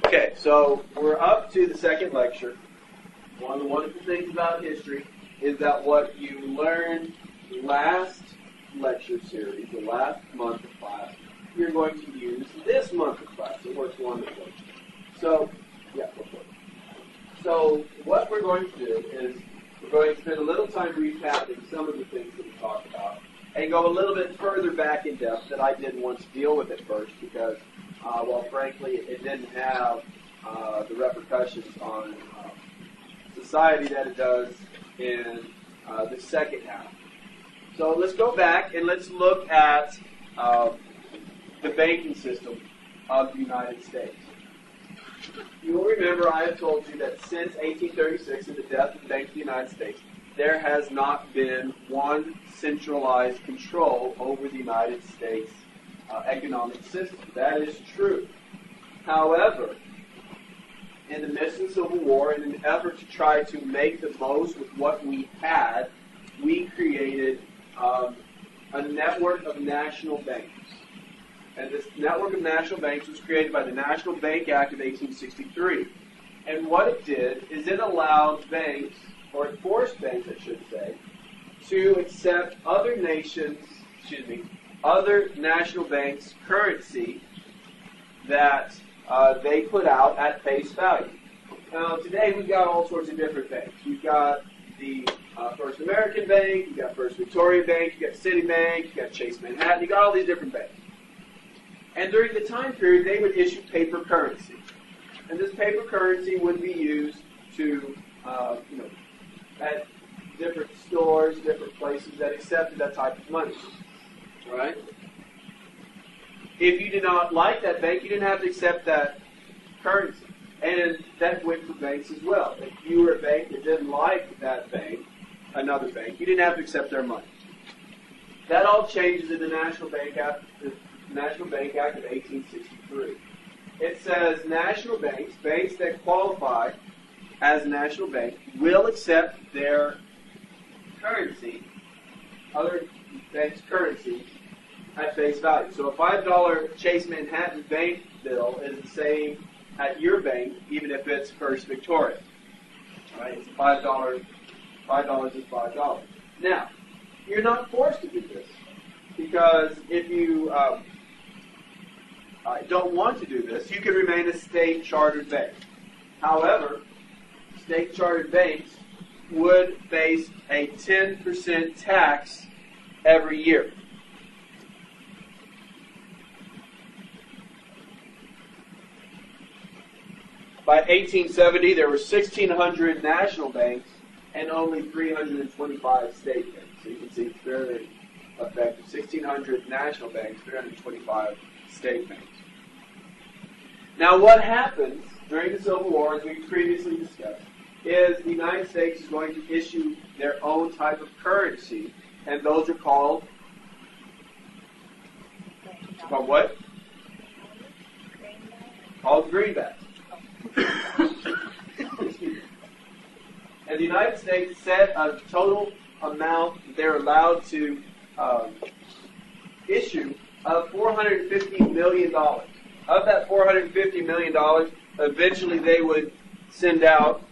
Okay, so we're up to the second lecture. One of the wonderful things about history is that what you learned last lecture series, the last month of class, you're going to use this month of class. It works wonderfully. So, So what we're going to do is we're going to spend a little time recapping some of the things that we talked about and go a little bit further back in depth that I didn't want to deal with at first because, well, frankly, it didn't have the repercussions on society that it does in the second half. So let's go back and let's look at the banking system of the United States. You will remember I have told you that since 1836 and the death of the Bank of the United States, there has not been one centralized control over the United States economic system. That is true. However, in the midst of the Civil War, in an effort to try to make the most with what we had, we created a network of national banks. And this network of national banks was created by the National Bank Act of 1863. And what it did is it allowed banks, or it forced banks, I should say, to accept other national banks' currency that they put out at face value. Now, today we've got all sorts of different banks. We've got the First American Bank, you've got First Victoria Bank, you've got Citibank, you've got Chase Manhattan, you've got all these different banks. And during the time period, they would issue paper currency. And this paper currency would be used to, at different stores, different places that accepted that type of money. Right? If you did not like that bank, you didn't have to accept that currency. And that went for banks as well. If you were a bank that didn't like that bank, another bank, you didn't have to accept their money. That all changes in the National Bank Act of 1863. It says national banks, banks that qualify as a national bank, will accept their currency, other banks' currency, at face value. So a $5 Chase Manhattan bank bill is the same at your bank, even if it's First Victoria. All right, it's $5. $5 is $5. Now, you're not forced to do this because if you don't want to do this, you can remain a state-chartered bank. However, state-chartered banks would face a 10% tax every year. By 1870, there were 1,600 national banks and only 325 state banks. So you can see it's very effective. 1,600 national banks, 325 state banks. Now, what happens during the Civil War, as we previously discussed, is the United States is going to issue their own type of currency, and those are called what? Called greenbacks. And the United States set a total amount they're allowed to issue of $450 million. Of that $450 million, eventually they would send out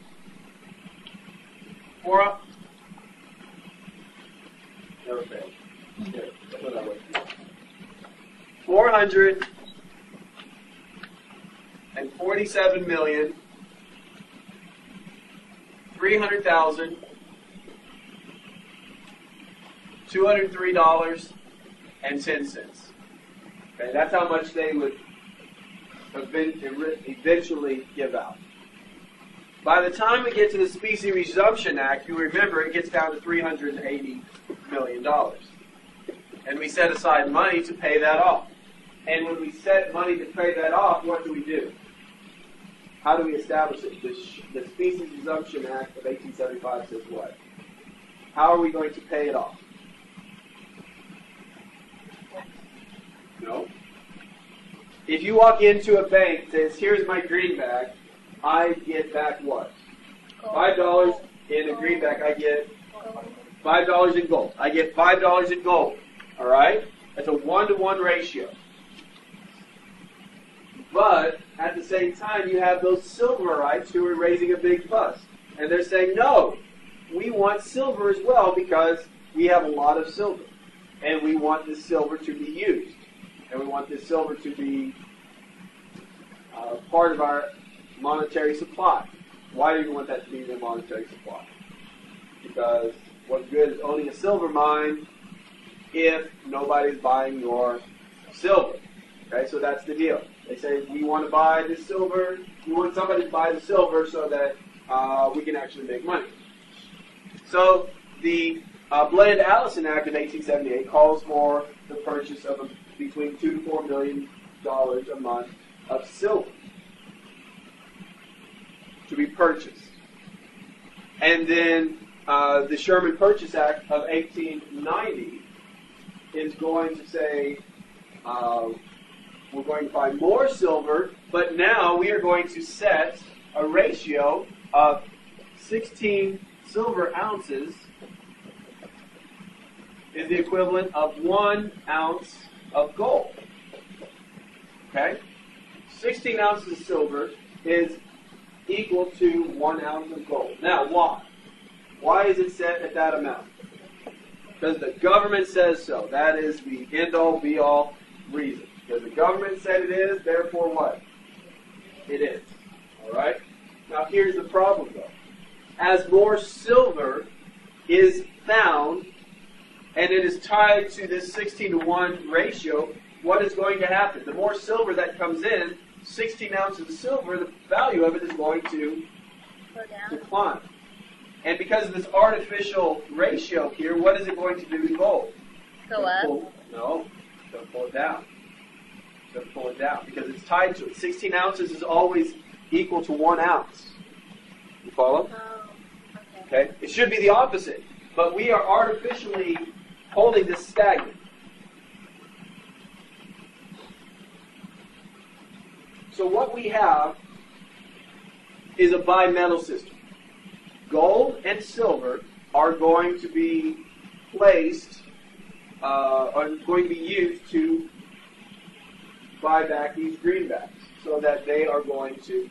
$447,300,203.10. Okay, that's how much they would eventually give out. By the time we get to the Specie Resumption Act, you remember it gets down to $380 million. And we set aside money to pay that off. And when we set money to pay that off, what do we do? How do we establish it? The Specie Resumption Act of 1875 says what? How are we going to pay it off? No. If you walk into a bank and says, here's my greenback, I get back what? $5 in a greenback, I get $5 in gold. I get $5 in gold. All right? That's a 1-to-1 ratio. But at the same time, you have those silverites who are raising a big fuss. And they're saying, no, we want silver as well because we have a lot of silver. And we want this silver to be used. And we want this silver to be part of our monetary supply. Why do you want that to be the monetary supply? Because what good is owning a silver mine if nobody's buying your silver? Okay, so that's the deal. They say, we want to buy this silver. We want somebody to buy the silver so that we can actually make money. So the Bland-Allison Act of 1878 calls for the purchase of between $2 to $4 million a month of silver to be purchased. And then the Sherman Purchase Act of 1890 is going to say we're going to buy more silver, but now we are going to set a ratio of 16 silver ounces is the equivalent of 1 ounce of gold. Okay? 16 ounces of silver is equal to 1 ounce of gold. Now, why? Why is it set at that amount? Because the government says so. That is the end-all, be-all reason. Because the government said it is, therefore what? It is. All right? Now, here's the problem, though. As more silver is found, and it is tied to this 16 to 1 ratio, what is going to happen? The more silver that comes in, 16 ounces of silver, the value of it is going to decline. And because of this artificial ratio here, what is it going to do to gold? Go up? No, it's going to pull it down. It's going to pull it down because it's tied to it. 16 ounces is always equal to 1 ounce. You follow? Oh, okay. It should be the opposite, but we are artificially holding this stagnant. So what we have is a bimetal system. Gold and silver are going to be placed, are going to be used to buy back these greenbacks, so that they are going to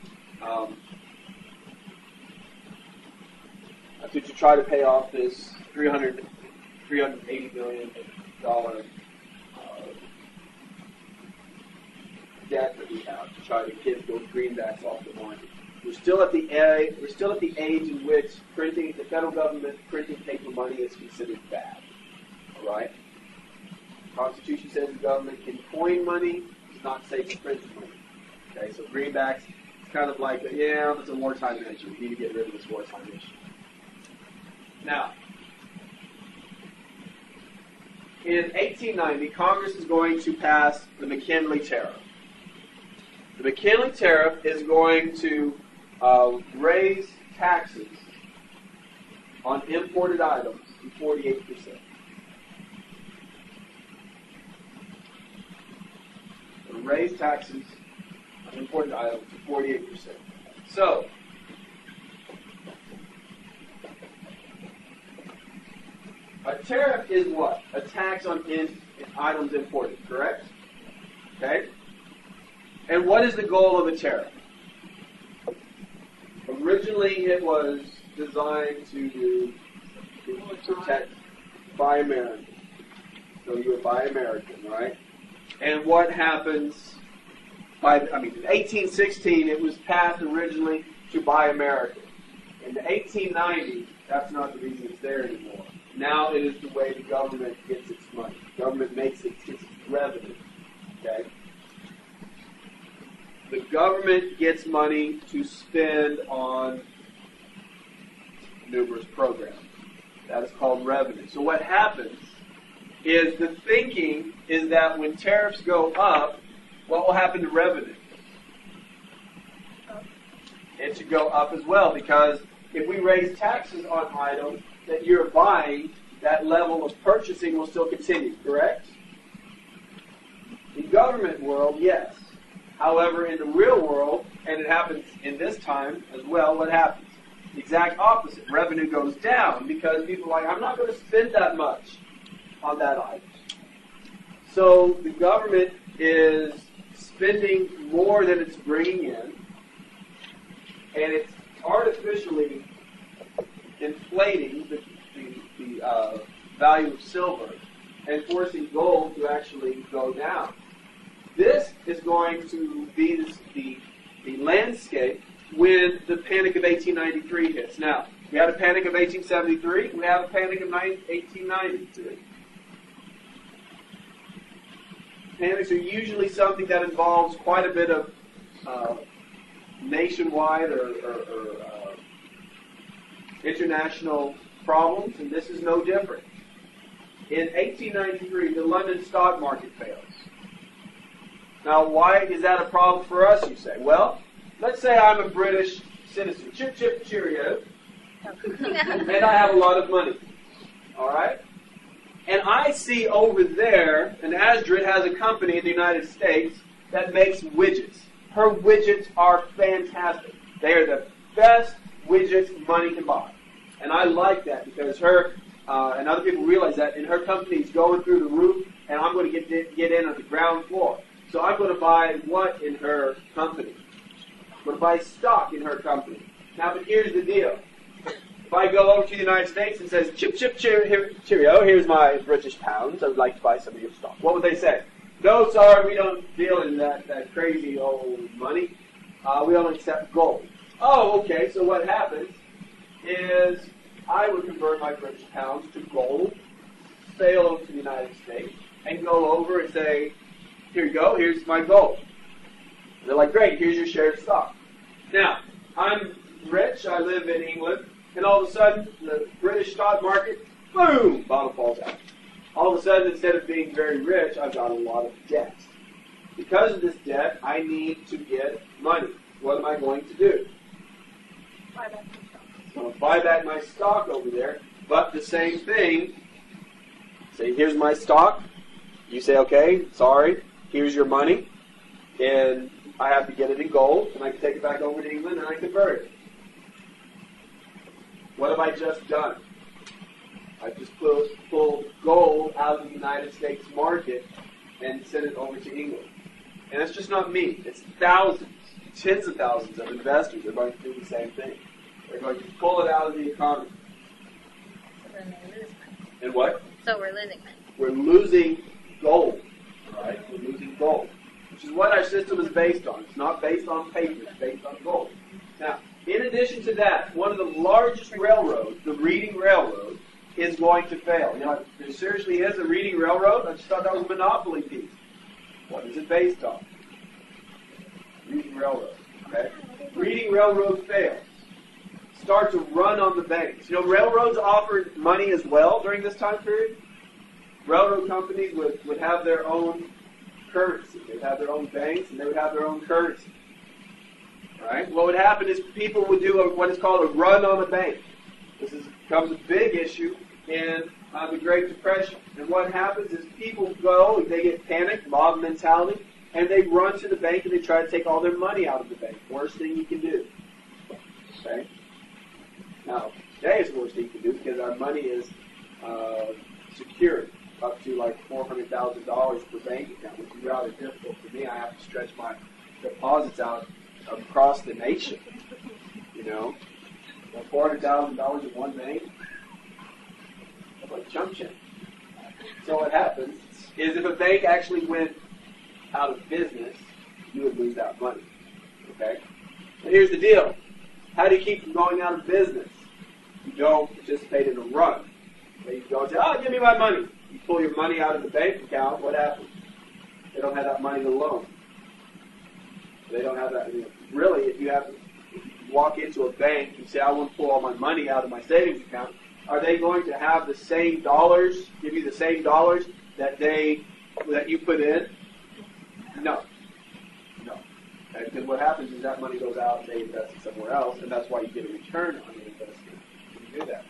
try to pay off this $380 million debt that we have to try to get those greenbacks off the market. We're still at the age in which the federal government printing paper money is considered bad. All right. The Constitution says the government can coin money, it's not safe to print money. Okay, so greenbacks, it's kind of like it's a wartime issue. We need to get rid of this wartime issue. Now, in 1890, Congress is going to pass the McKinley Tariff. The McKinley Tariff is going to raise taxes on imported items to 48%. Raise taxes on imported items to 48%. So, a tariff is what? A tax on items imported, correct? Okay? And what is the goal of a tariff? Originally, it was designed to protect Buy American. So you would buy American, right? And what happens in 1816, it was passed originally to Buy American. In 1890, that's not the reason it's there anymore. Now it is the way the government gets its money. The government makes its revenue. Okay? The government gets money to spend on numerous programs. That is called revenue. So what happens is the thinking is that when tariffs go up, what will happen to revenue? It should go up as well, because if we raise taxes on items that you're buying, that level of purchasing will still continue, correct? In government world, yes. However, in the real world, and it happens in this time as well, what happens? The exact opposite. Revenue goes down because people are like, I'm not going to spend that much on that item. So the government is spending more than it's bringing in, and it's artificially inflating the value of silver and forcing gold to actually go down. This is going to be the landscape when the Panic of 1893 hits. Now, we had a Panic of 1873, we have a Panic of 1893. Panics are usually something that involves quite a bit of nationwide or international problems, and this is no different. In 1893, the London stock market fails. Now, why is that a problem for us, you say? Well, let's say I'm a British citizen. Chip, chip, cheerio. And I have a lot of money. All right? And I see over there, and Asdrid has a company in the United States that makes widgets. Her widgets are fantastic. They are the best widgets money can buy. And I like that because her, and other people realize that, and her company is going through the roof, and I'm going to get in on the ground floor. So I'm going to buy what in her company? I'm going to buy stock in her company. Now, but here's the deal. If I go over to the United States and says, chip, chip, cheerio, here's my British pounds, I would like to buy some of your stock. What would they say? No, sorry, we don't deal in that crazy old money. We don't accept gold. Oh, okay, so what happens is I would convert my British pounds to gold, sail over to the United States, and go over and say, here you go, here's my gold. And they're like, great, here's your share of stock. Now, I'm rich, I live in England, and all of a sudden, the British stock market, boom, bottle falls out. All of a sudden, instead of being very rich, I've got a lot of debt. Because of this debt, I need to get money. What am I going to do? Buy back your stock. I'm going to buy back my stock over there, but the same thing, say, here's my stock. You say, okay, sorry, here's your money, and I have to get it in gold, and I can take it back over to England, and I convert it. What have I just done? I've just pulled gold out of the United States market and sent it over to England. And it's just not me. It's thousands, tens of thousands of investors that are going to do the same thing. They're going to pull it out of the economy. So then they lose money. And what? So we're losing money. We're losing gold. Right? We're losing gold. Which is what our system is based on. It's not based on paper. It's based on gold. Now, in addition to that, one of the largest railroads, the Reading Railroad, is going to fail. You know, there seriously is a Reading Railroad? I just thought that was a monopoly piece. What is it based on? Reading Railroad. Okay? Reading Railroad fails. Start to run on the banks. You know, railroads offered money as well during this time period. Railroad companies would have their own currency. They'd have their own banks, and they would have their own currency. Right? What would happen is people would do what is called a run on a bank. This becomes a big issue in the Great Depression. And what happens is people go, they get panicked, mob mentality, and they run to the bank and they try to take all their money out of the bank. Worst thing you can do. Okay? Now, today is the worst thing you can do because our money is secured up to like $400,000 per bank account, which is rather difficult for me. I have to stretch my deposits out across the nation. You know? $400,000 in one bank? That's like chump change. So what happens is if a bank actually went out of business, you would lose that money. Okay? But here's the deal. How do you keep from going out of business? You don't participate in a run. You go and say, oh, give me my money. You pull your money out of the bank account, what happens? They don't have that money to loan. They don't have that. Really, if you walk into a bank and say, I want to pull all my money out of my savings account, are they going to have the same dollars, give you the same dollars that you put in? No. And then what happens is that money goes out and they invest it somewhere else, and that's why you get a return on your investment when you do that.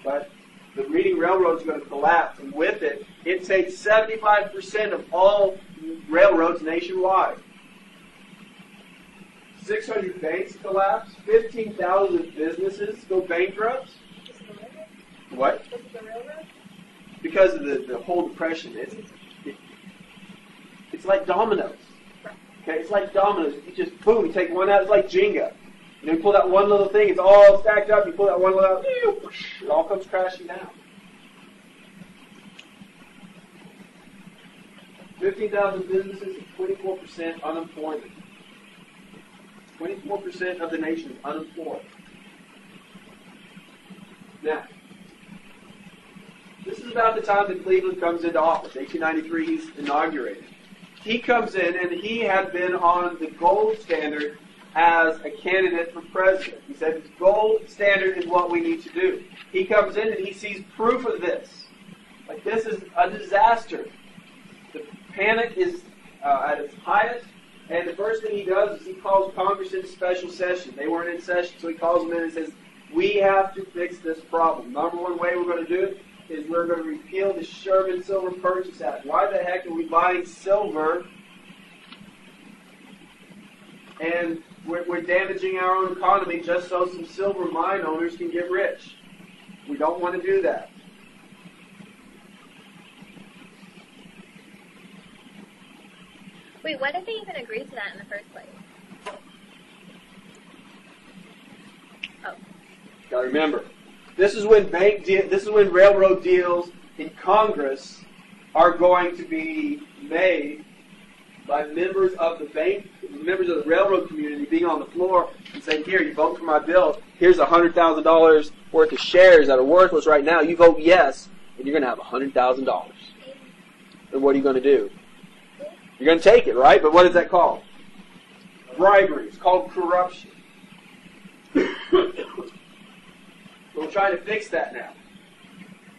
But the Reading Railroad is going to collapse, and with it, it takes 75% of all railroads nationwide. 600 banks collapse, 15,000 businesses go bankrupt. What? Because of the whole depression. It's like dominoes. Okay, it's like dominoes. You just, boom, you take one out, it's like Jenga. You pull that one little thing, it's all stacked up, you pull that one little out, it all comes crashing down. 15,000 businesses and 24% unemployment. 24% of the nation is unemployed. Now, this is about the time that Cleveland comes into office. 1893, he's inaugurated. He comes in, and he had been on the gold standard as a candidate for president. He said, gold standard is what we need to do. He comes in, and he sees proof of this. Like, this is a disaster. The panic is at its highest, and the first thing he does is he calls Congress into special session. They weren't in session, so he calls them in and says, we have to fix this problem. Number one way we're going to do it is we're going to repeal the Sherman Silver Purchase Act. Why the heck are we buying silver and we're damaging our own economy just so some silver mine owners can get rich? We don't want to do that. Wait, why did they even agree to that in the first place? Oh. Got to remember, this is when railroad deals in Congress are going to be made by members of the railroad community being on the floor and saying, here, you vote for my bill. Here's $100,000 worth of shares that are worthless right now. You vote yes, and you're going to have $100,000. And what are you going to do? You're going to take it, right? But what is that called? Bribery. It's called corruption. We're trying to fix that now.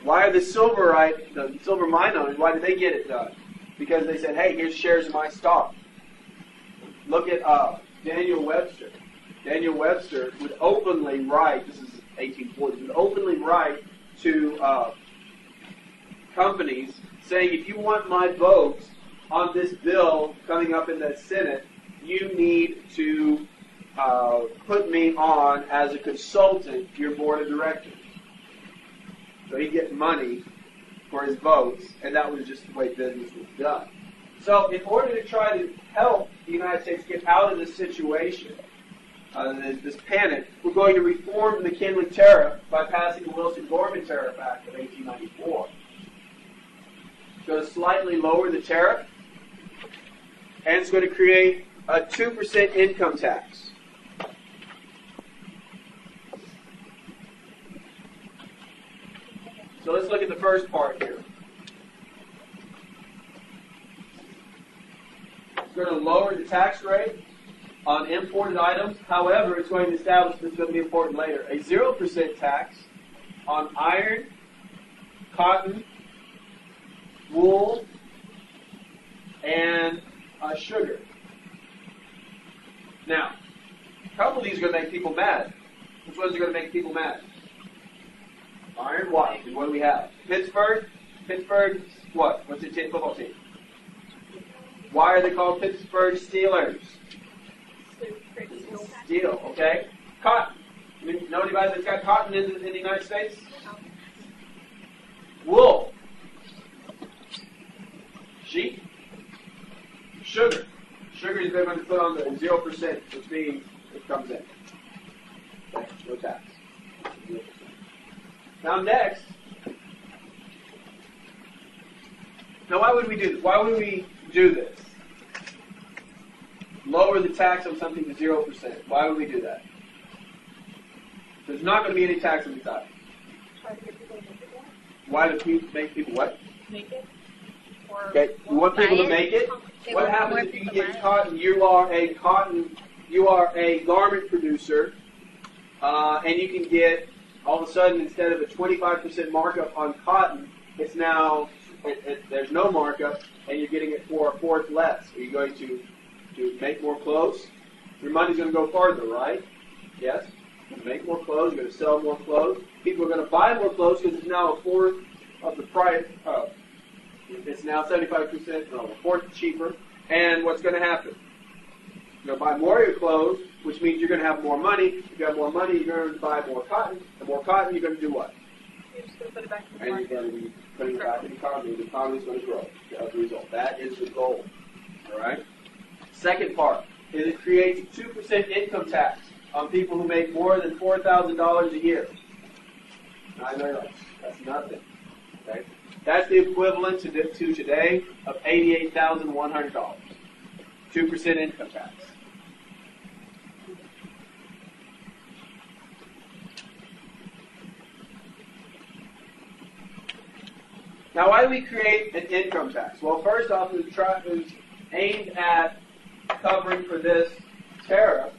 Why are the silver mine owners, why did they get it done? Because they said, hey, here's shares of my stock. Look at Daniel Webster. Daniel Webster would openly write, this is 1840, would openly write to companies saying, if you want my vote on this bill coming up in the Senate, you need to put me on as a consultant to your board of directors. So he'd get money for his votes, and that was just the way business was done. So in order to try to help the United States get out of this situation, this panic, we're going to reform the McKinley Tariff by passing the Wilson-Gorman Tariff Act of 1894. It's going to slightly lower the tariff, and it's going to create a 2% income tax. So let's look at the first part here. It's going to lower the tax rate on imported items. However, it's going to establish, this is going to be important later, a 0% tax on iron, cotton, wool, and sugar. Now, a couple of these are going to make people mad. Which ones are going to make people mad? Iron, what? What do we have? Pittsburgh, what? What's the football team? Why are they called Pittsburgh Steelers? Steel, okay. Cotton. Know anybody that's got cotton in the United States? Wool. Sheep. Sugar. Sugar is going to put on the 0%, which means it comes in. Okay, no tax. 0%. Now next, why would we do this? Why would we do this? Lower the tax on something to 0%. Why would we do that? There's not going to be any tax on the top. Why do we make people what? Make it. Okay, you want people to make it? What happens if you get cotton? You are a garment producer, and you can get, all of a sudden, instead of a 25% markup on cotton, it's now, there's no markup, and you're getting it for a fourth less. Are you going to make more clothes? Your money's going to go farther, right? Yes? You're going to make more clothes, you're going to sell more clothes. People are going to buy more clothes because it's now a fourth of the price. It's now 75%, a fourth cheaper. And what's going to happen? You're going to buy more of your clothes, which means you're going to have more money. If you have more money, you're going to buy more cotton. The more cotton, you're going to do what? You're just going to put it back in the market. And you're going to be putting it back in the economy. The economy is going to grow as a result. That is the goal. All right? Second part is it creates a 2% income tax on people who make more than $4,000 a year. Now, I know that's nothing. Okay? That's the equivalent to today of $88,100. 2% income tax. Now, why do we create an income tax? Well, first off, it was aimed at covering for this tariff.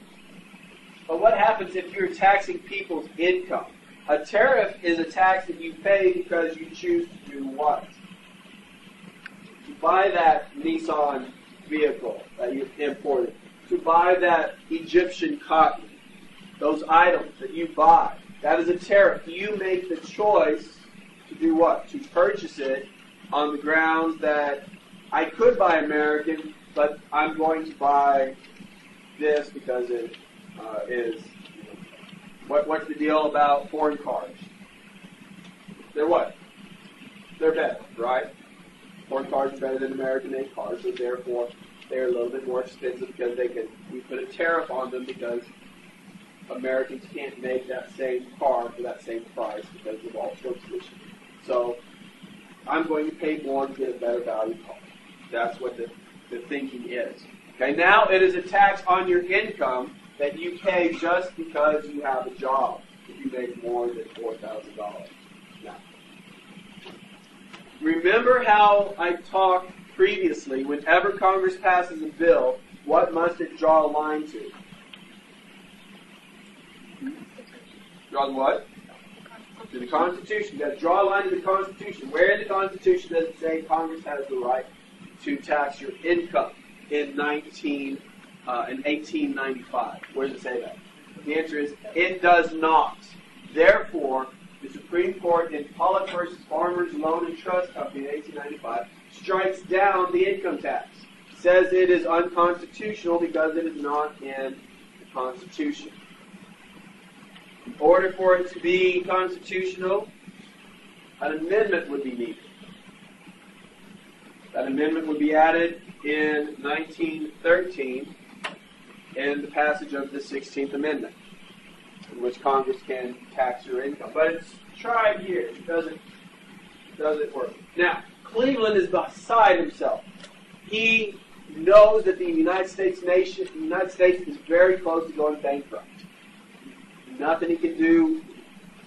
But what happens if you're taxing people's income? A tariff is a tax that you pay because you choose to do what? To buy that Nissan vehicle that you've imported. To buy that Egyptian cotton. Those items that you buy. That is a tariff. You make the choice to do what? To purchase it on the grounds that I could buy American, but I'm going to buy this because it is. What's the deal about foreign cars? They're what? They're better, right? Foreign cars are better than American-made cars, so therefore they're a little bit more expensive because we put a tariff on them because Americans can't make that same car for that same price because of all sorts of issues. So I'm going to pay more to get a better value car. That's what the thinking is. Okay, now it is a tax on your income that you pay just because you have a job if you make more than $4,000. Now, remember how I talked previously, whenever Congress passes a bill, what must it draw a line to? Draw what? To the Constitution. You got to draw a line to the Constitution. Where in the Constitution does it say Congress has the right to tax your income in 1895? Where does it say that? The answer is it does not. Therefore, the Supreme Court in Pollock versus Farmers Loan and Trust Company in 1895 strikes down the income tax. Says it is unconstitutional because it is not in the Constitution. In order for it to be constitutional, an amendment would be needed. That amendment would be added in 1913 in the passage of the 16th Amendment, in which Congress can tax your income. But it's tried here. It doesn't work. Now, Cleveland is beside himself. He knows that the United States is very close to going bankrupt. Nothing he can do.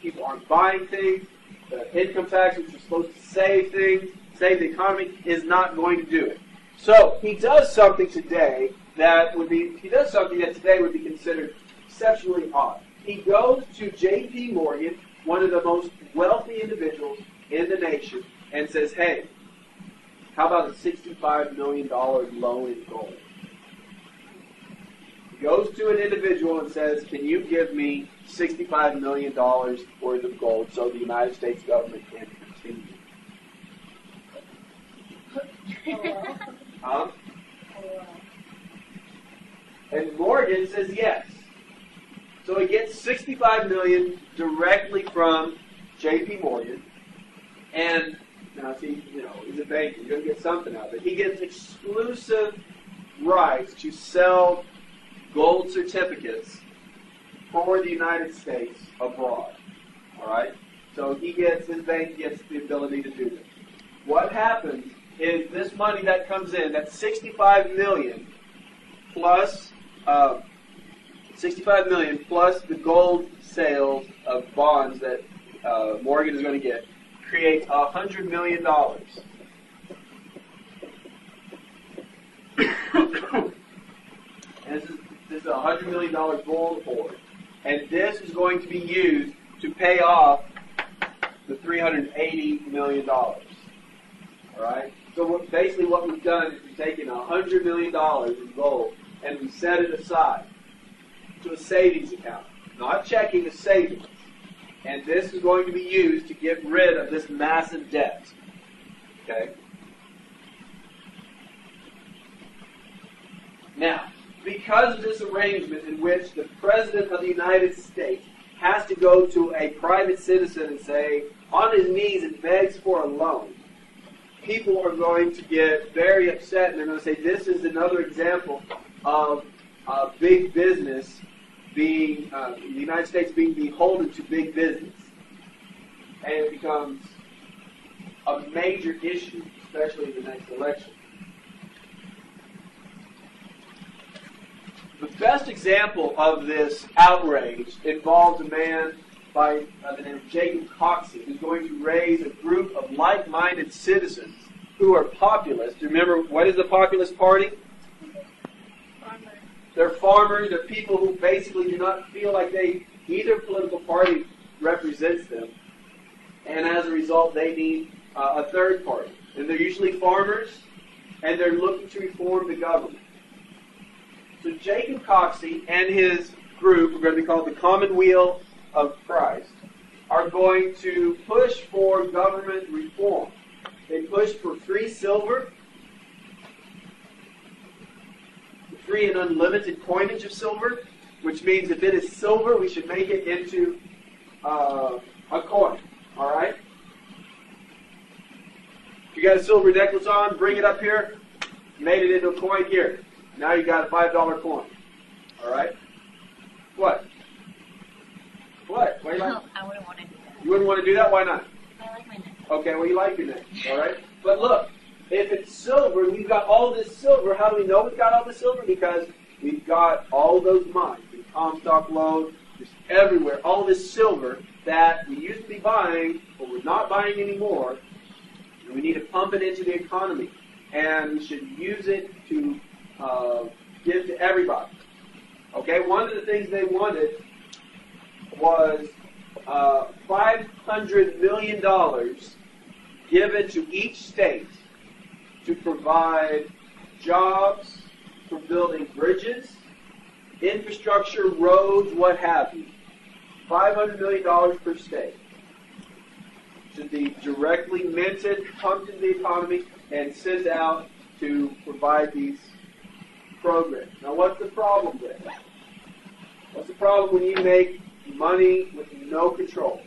People aren't buying things. The income tax, which is supposed to save things, save the economy, is not going to do it. So he does something today that would be considered exceptionally odd. He goes to J.P. Morgan, one of the most wealthy individuals in the nation, and says, "Hey, how about a $65 million loan in gold?" He goes to an individual and says, "Can you give me $65 million worth of gold so the United States government can continue?" Huh? And Morgan says yes. So he gets $65 million directly from J.P. Morgan, and now see, he's a banker. You're going to get something out of it. He gets exclusive rights to sell gold certificates for the United States abroad. All right? So his bank gets the ability to do this. What happens is this money that comes in, that $65 million plus the gold sales of bonds that Morgan is going to get, creates $100 million. And this is a $100 million gold hoard. And this is going to be used to pay off the $380 million. All right? So basically what we've done is we've taken $100 million in gold and we set it aside to a savings account. Not checking, a savings. And this is going to be used to get rid of this massive debt. Okay? Now, because of this arrangement in which the President of the United States has to go to a private citizen and say, on his knees and begs for a loan, people are going to get very upset and they're going to say, this is another example of big business being, the United States being beholden to big business. And it becomes a major issue, especially in the next election. The best example of this outrage involves a man by the name of Jacob Coxey, who's going to raise a group of like-minded citizens who are populists. Remember, what is the populist party? Farmer. They're farmers. They're people who basically do not feel like either political party represents them. And as a result, they need a third party. And they're usually farmers, and they're looking to reform the government. So Jacob Coxey and his group, are going to be called the Commonweal of Christ, are going to push for government reform. They push for free silver, free and unlimited coinage of silver, which means if it is silver, we should make it into a coin. All right? If you got a silver necklace on, bring it up here. Made it into a coin here. Now you got a $5 coin. All right? What? What? Why you like? I wouldn't want to do that. You wouldn't want to do that? Why not? I like my necklace. Okay, well, you like your necklace. All right? But look, if it's silver, we've got all this silver. How do we know we've got all this silver? Because we've got all those mines, the Comstock Lode, just everywhere, all this silver that we used to be buying, but we're not buying anymore. And we need to pump it into the economy. And we should use it to give to everybody. Okay, one of the things they wanted was $500 million given to each state to provide jobs for building bridges, infrastructure, roads, what have you. $500 million per state should be directly minted, pumped into the economy, and sent out to provide these programs. Now, what's the problem with that? What's the problem when you make money with no control?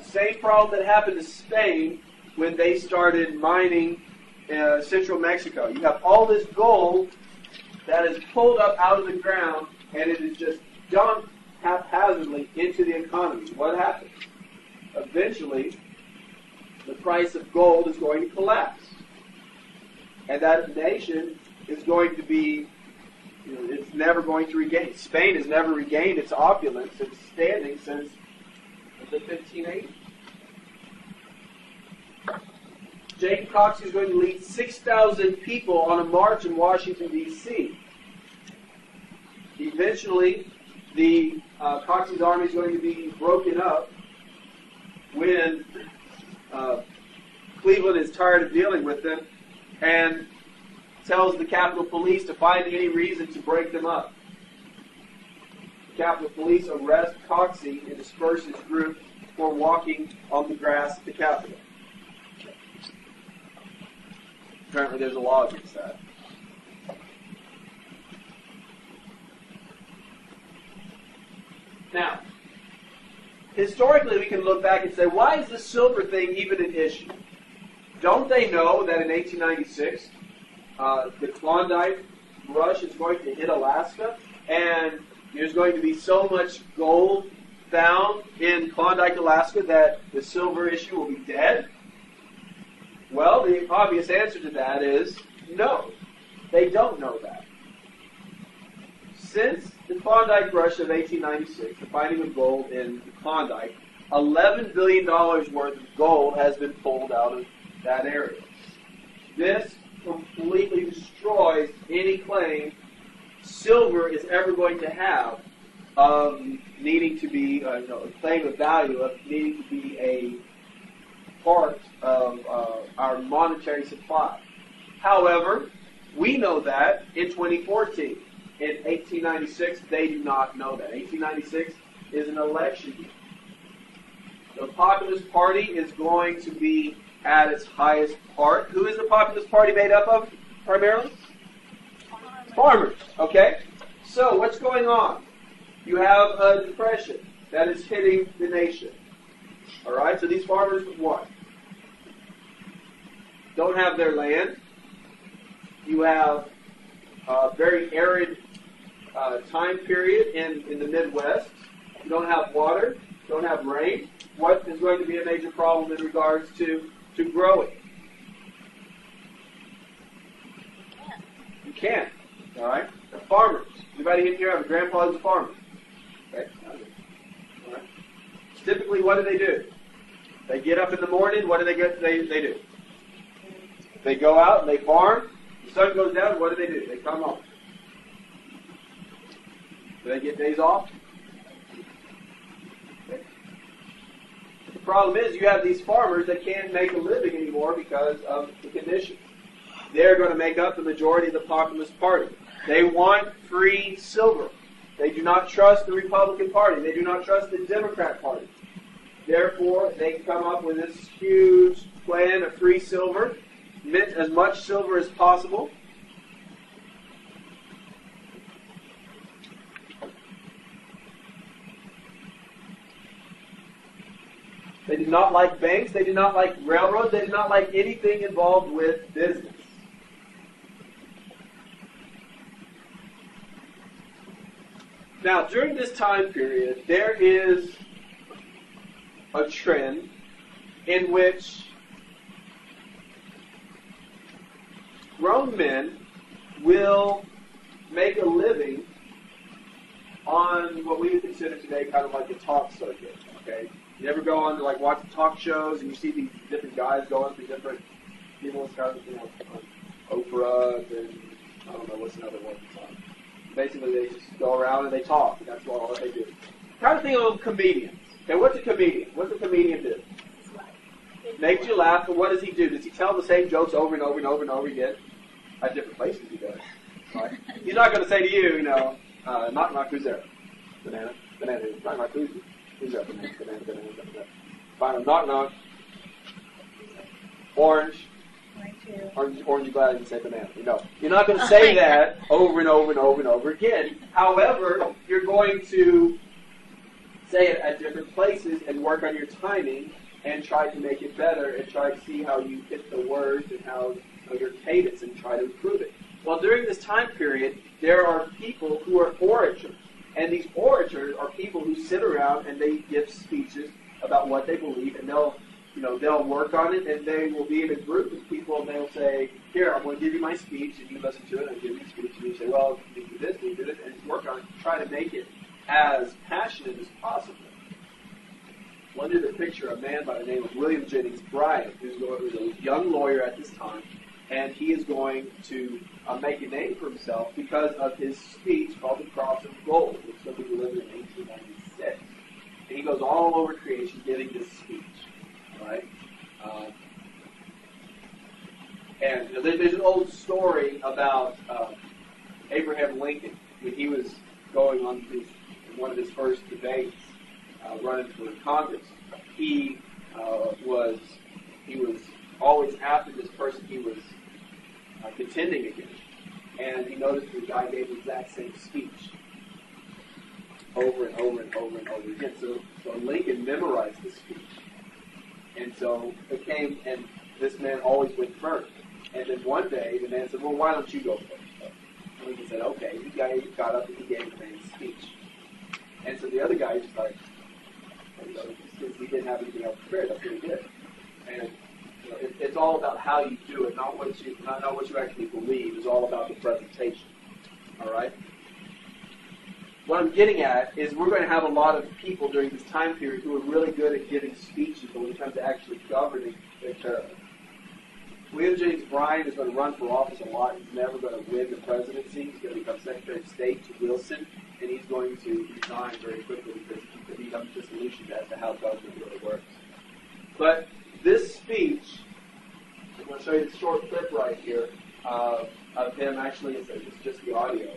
Same problem that happened to Spain when they started mining central Mexico. You have all this gold that is pulled up out of the ground, and it is just dumped haphazardly into the economy. What happens? Eventually, the price of gold is going to collapse. And that nation is going to be, it's never going to regain. Spain has never regained its opulence, its standing since the 1580s. Jacob Coxey is going to lead 6,000 people on a march in Washington, D.C. Eventually, the Coxey's army is going to be broken up when Cleveland is tired of dealing with them and tells the Capitol Police to find any reason to break them up. The Capitol Police arrest Coxey and disperse his group for walking on the grass at the Capitol. Apparently there's a law against that. Now, historically we can look back and say, why is the silver thing even an issue? Don't they know that in 1896, the Klondike rush is going to hit Alaska, and there's going to be so much gold found in Klondike, Alaska, that the silver issue will be dead? Well, the obvious answer to that is no. They don't know that. Since the Klondike rush of 1896, the finding of gold in the Klondike, $11 billion worth of gold has been pulled out of that area. This completely destroys any claim silver is ever going to have of needing to be, a claim of value of needing to be a part of our monetary supply. However, we know that in 2014. In 1896, they do not know that. 1896 is an election year. The Populist Party is going to be at its highest part. Who is the Populist Party made up of, primarily? Farmers. Okay? So, what's going on? You have a depression that is hitting the nation. Alright? So these farmers, what? Don't have their land. You have very arid time period in the Midwest. You don't have water, don't have rain. What is going to be a major problem in regards to growing? You can't. All right? The farmers. Anybody in here have a grandpa who's a farmer? Okay. All right. Typically, what do? They get up in the morning. What do they do? They go out and they farm. The sun goes down. What do? They come home. Do they get days off? Okay. The problem is you have these farmers that can't make a living anymore because of the conditions. They're going to make up the majority of the populist party. They want free silver. They do not trust the Republican Party. They do not trust the Democrat Party. Therefore, they come up with this huge plan of free silver, mint as much silver as possible. They did not like banks. They did not like railroads. They did not like anything involved with business. Now, during this time period, there is a trend in which grown men will make a living on what we would consider today kind of like the talk circuit. Okay, you ever go on to like watch talk shows and you see these different guys going through different people, kind of, on Oprah and I don't know what's another one that's on. Basically, they just go around and they talk. And that's all they do. Kind of think of comedians. Okay, what's a comedian? What's a comedian do? Makes you laugh, but what does he do? Does he tell the same jokes over and over and over and over again? At different places he does. Right? He's not going to say to you, knock, knock, who's there? Banana, knock, knock, who's there? Banana. Final, knock, knock. Orange. Orange, you glad I didn't say banana. You're not going to say that over and over and over and over again. However, you're going to say it at different places and work on your timing and try to make it better and try to see how you hit the words and how your cadence and try to improve it. Well, during this time period, there are people who are orators. And these orators are people who sit around and they give speeches about what they believe, and they'll work on it, and they will be in a group of people, and they'll say, here, I'm going to give you my speech, and you listen to it, and I'll give you the speech, and you say, well, you do this, and you do this, and just work on it, try to make it as passionate as possible. One did a picture of a man by the name of William Jennings Bryan, who's a young lawyer at this time, and he is going to make a name for himself because of his speech called The Cross of Gold, which will be delivered in 1896. And he goes all over creation giving this speech. Right? And there's an old story about Abraham Lincoln when he was going on one of his first debates, running for Congress. He was always after this person he was contending against, and he noticed the guy gave the exact same speech over and over and over and over again. So Lincoln memorized the speech. And so it came, and this man always went first. And then one day, the man said, well, why don't you go first? And Lincoln said, okay. The guy got up and he gave the man his speech. And so the other guy just like, since he didn't have anything else prepared, that's what he did. And it's all about how you do it, not what you actually believe. It's all about the presentation. All right? What I'm getting at is we're going to have a lot of people during this time period who are really good at giving speeches, but when it comes to actually governing, they're terrible. William Jennings Bryan is going to run for office a lot. He's never going to win the presidency. He's going to become Secretary of State to Wilson, and he's going to resign very quickly because he could become disillusioned as to how government really works. But this speech, I'm going to show you this short clip right here of him. Actually, it's just the audio.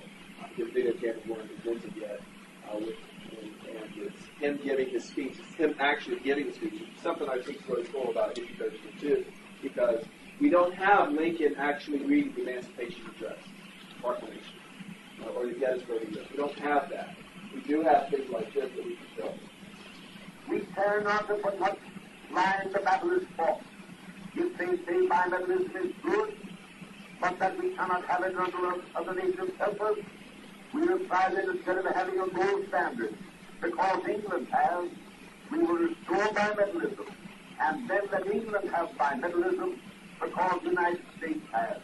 The video camera wasn't invented yet, and it's him giving his speech. It's him actually giving the speech. It's something I think is really cool about history coaching too, because we don't have Lincoln actually reading the Emancipation Address, Proclamation, or the Gettysburg Address. We don't have that. We do have things like this that we can show. We care not for what line the battle is fought. You think staying by revolution is good, but that we cannot have it under other nations help us, we will try that instead of having a gold standard, because England has, we will restore bimetallism, and then let England have bimetallism because the United States has.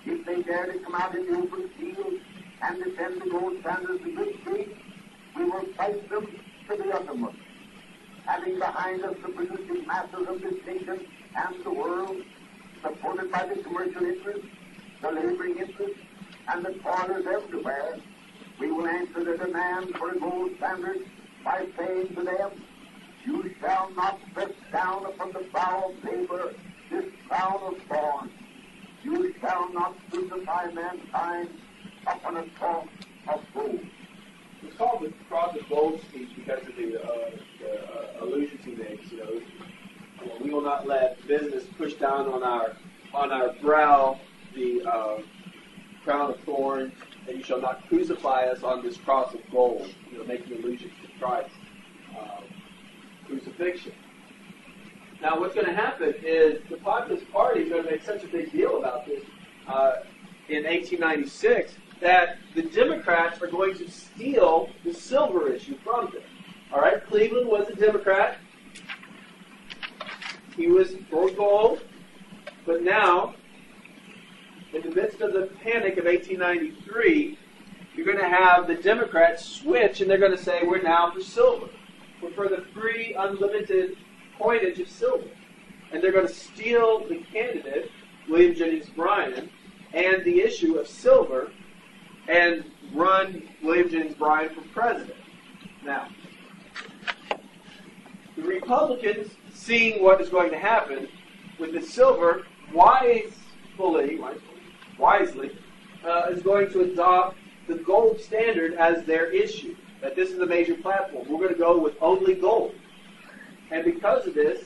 If they dare to come out in the open field and defend the gold standards in good faith, we will fight them to the uttermost. Having behind us the producing masses of this nation and the world, supported by the commercial interests, the laboring interests, and the toilers everywhere, we will answer the demand for a gold standard by saying to them, you shall not press down upon the brow of labor this crown of thorns. You shall not crucify mankind upon a cross of gold. It's called the Cross of Gold speech because of the allusions he makes. You know, we will not let business push down on our brow the crown of thorns, and you shall not crucify us on this cross of gold. You know, making allusions to Christ's crucifixion. Now, what's going to happen is the Populist Party is going to make such a big deal about this in 1896 that the Democrats are going to steal the silver issue from them. All right, Cleveland was a Democrat. He was for gold, but now, in the midst of the panic of 1893, you're going to have the Democrats switch, and they're going to say, we're now for silver. We're for the free, unlimited coinage of silver. And they're going to steal the candidate, William Jennings Bryan, and the issue of silver, and run William Jennings Bryan for president. Now, the Republicans, seeing what is going to happen with the silver, wisely, is going to adopt the gold standard as their issue. That this is a major platform. We're going to go with only gold. And because of this,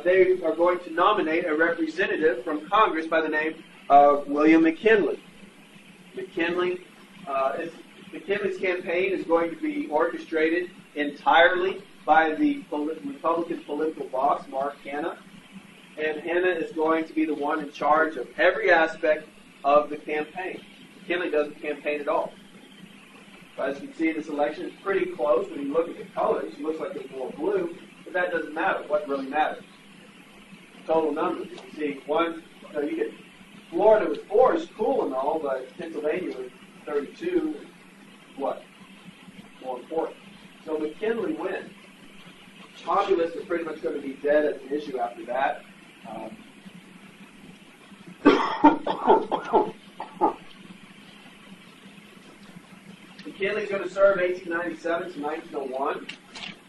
they are going to nominate a representative from Congress by the name of William McKinley. McKinley's campaign is going to be orchestrated entirely by the Republican political boss, Mark Hanna. And Hanna is going to be the one in charge of every aspect of the campaign. McKinley doesn't campaign at all. But as you can see in this election, it's pretty close. When you look at the colors, it looks like it's more blue, but that doesn't matter. What really matters? Total numbers. You can see Florida was 4 is cool and all, but Pennsylvania was 32. What? More important. So McKinley wins. Populists are pretty much going to be dead as an issue after that. McKinley's going to serve 1897 to 1901,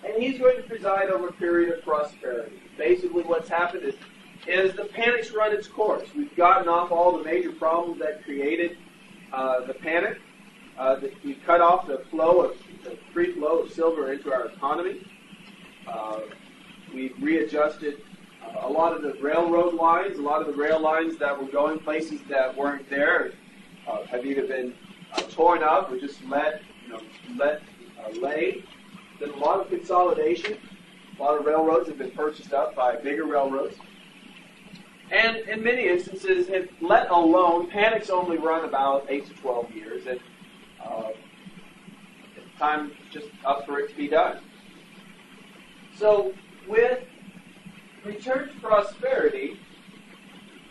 and he's going to preside over a period of prosperity. Basically what's happened is the panic's run its course. We've gotten off all the major problems that created the panic. We've cut off the free flow of silver into our economy. We've readjusted a lot of the railroad lines. A lot of the rail lines that were going places that weren't there have either been torn up or just let lay. There's a lot of consolidation. A lot of railroads have been purchased up by bigger railroads. And in many instances, let alone, panics only run about 8 to 12 years, and it's time just up for it to be done. So with return to prosperity,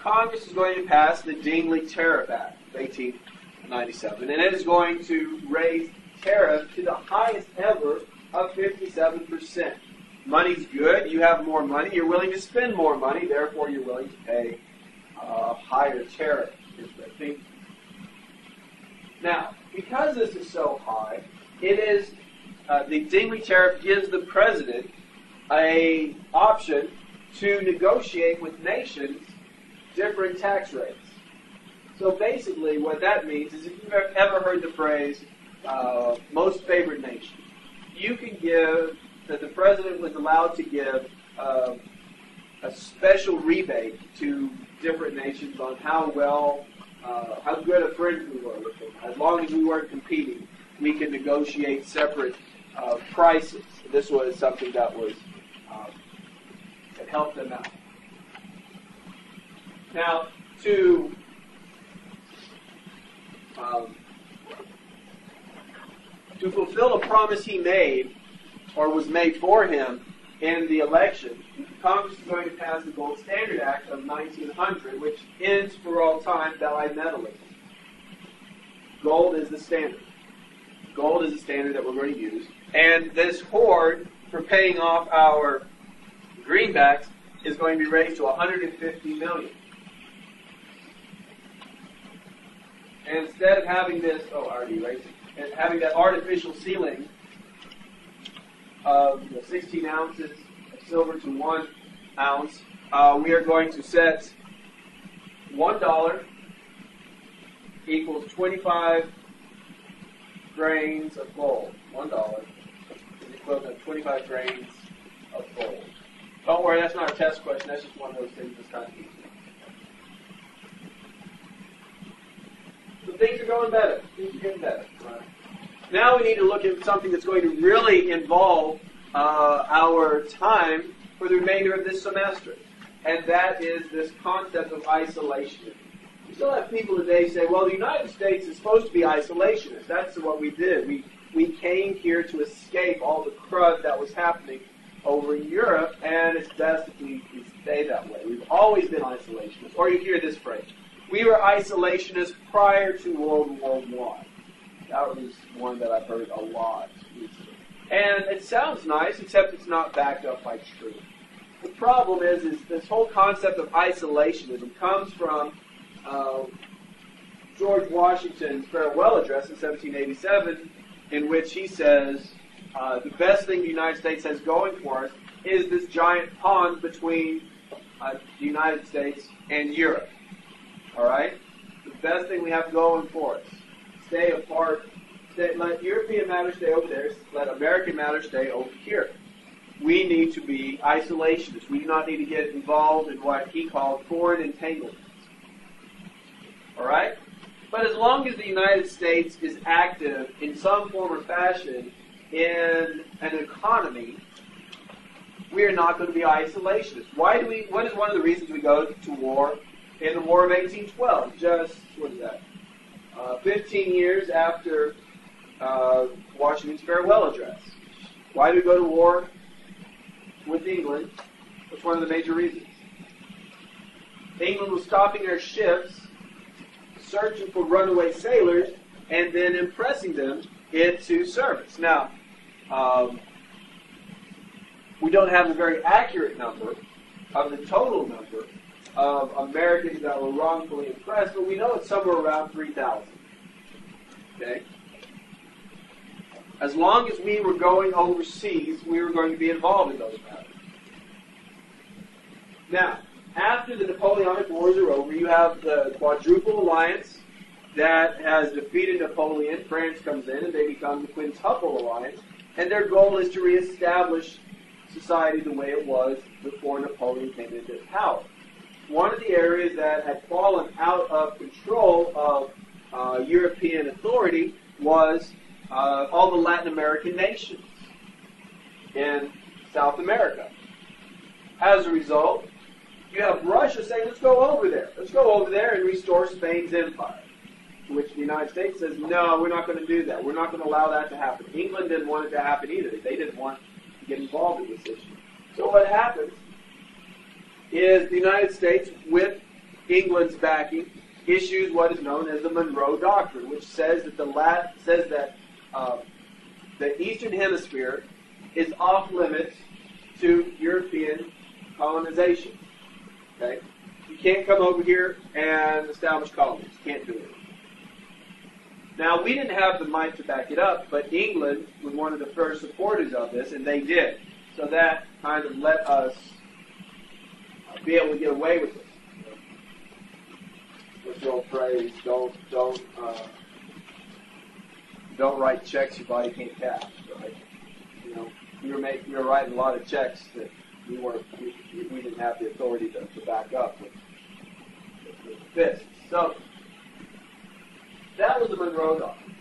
Congress is going to pass the Dingley Tariff Act of 1897, and it is going to raise tariff to the highest ever of 57%. Money's good. You have more money. You're willing to spend more money. Therefore, you're willing to pay a higher tariff. Is the thinking. Now, because this is so high, it is the Dingley tariff gives the president an option to negotiate with nations different tax rates. So basically, what that means is, if you've ever heard the phrase "most favored nation," you can give. That the president was allowed to give a special rebate to different nations on how good a friend we were with them. As long as we weren't competing, we could negotiate separate prices. This was something that helped them out. Now, to to fulfill a promise he made, or was made for him in the election, Congress is going to pass the Gold Standard Act of 1900, which ends for all time bimetallism. Gold is the standard. Gold is the standard that we're going to use. And this hoard for paying off our greenbacks is going to be raised to $150 million. And instead of having this, I already raised it, and having that artificial ceiling of 16 ounces of silver to 1 ounce, we are going to set $1 equals 25 grains of gold. $1 is equivalent to 25 grains of gold. Don't worry, that's not a test question. That's just one of those things that's kind of easy. So things are going better. Things are getting better. Right. Now we need to look at something that's going to really involve our time for the remainder of this semester. And that is this concept of isolationism. We still have people today say, well, the United States is supposed to be isolationist. That's what we did. We came here to escape all the crud that was happening over in Europe, and it's best if we stay that way. We've always been isolationists. Or you hear this phrase, we were isolationists prior to World War I. That was one that I've heard a lot recently. And it sounds nice, except it's not backed up by truth. The problem is this whole concept of isolationism comes from George Washington's farewell address in 1787, in which he says, the best thing the United States has going for us is this giant pond between the United States and Europe. All right? The best thing we have going for us. Stay apart. Let European matters stay over there. Let American matters stay over here. We need to be isolationists. We do not need to get involved in what he called foreign entanglements. All right? But as long as the United States is active in some form or fashion in an economy, we are not going to be isolationists. What is one of the reasons we go to war in the War of 1812? Just, 15 years after Washington's farewell address. Why do we go to war with England? That's one of the major reasons. England was stopping their ships, searching for runaway sailors, and then impressing them into service. Now, we don't have a very accurate number of the total number of Americans that were wrongfully impressed, but we know it's somewhere around 3,000. Okay? As long as we were going overseas, we were going to be involved in those matters. Now, after the Napoleonic Wars are over, you have the Quadruple Alliance that has defeated Napoleon. France comes in, and they become the Quintuple Alliance, and their goal is to reestablish society the way it was before Napoleon came into power. One of the areas that had fallen out of control of European authority was all the Latin American nations in South America. As a result, you have Russia saying, let's go over there. Let's go over there and restore Spain's empire. To which the United States says, no, we're not going to do that. We're not going to allow that to happen. England didn't want it to happen either. They didn't want to get involved in this issue. So what happens is the United States, with England's backing, issues what is known as the Monroe Doctrine, which says that the Eastern Hemisphere is off limits to European colonization. Okay, you can't come over here and establish colonies. You can't do it. Now, we didn't have the might to back it up, but England was one of the first supporters of this, and they did. So that kind of let us be able to get away with it. What's the old phrase? Don't write checks your body can't cash. Right? You know, we were writing a lot of checks that we didn't have the authority to back up with fists. So that was the Monroe Doctrine.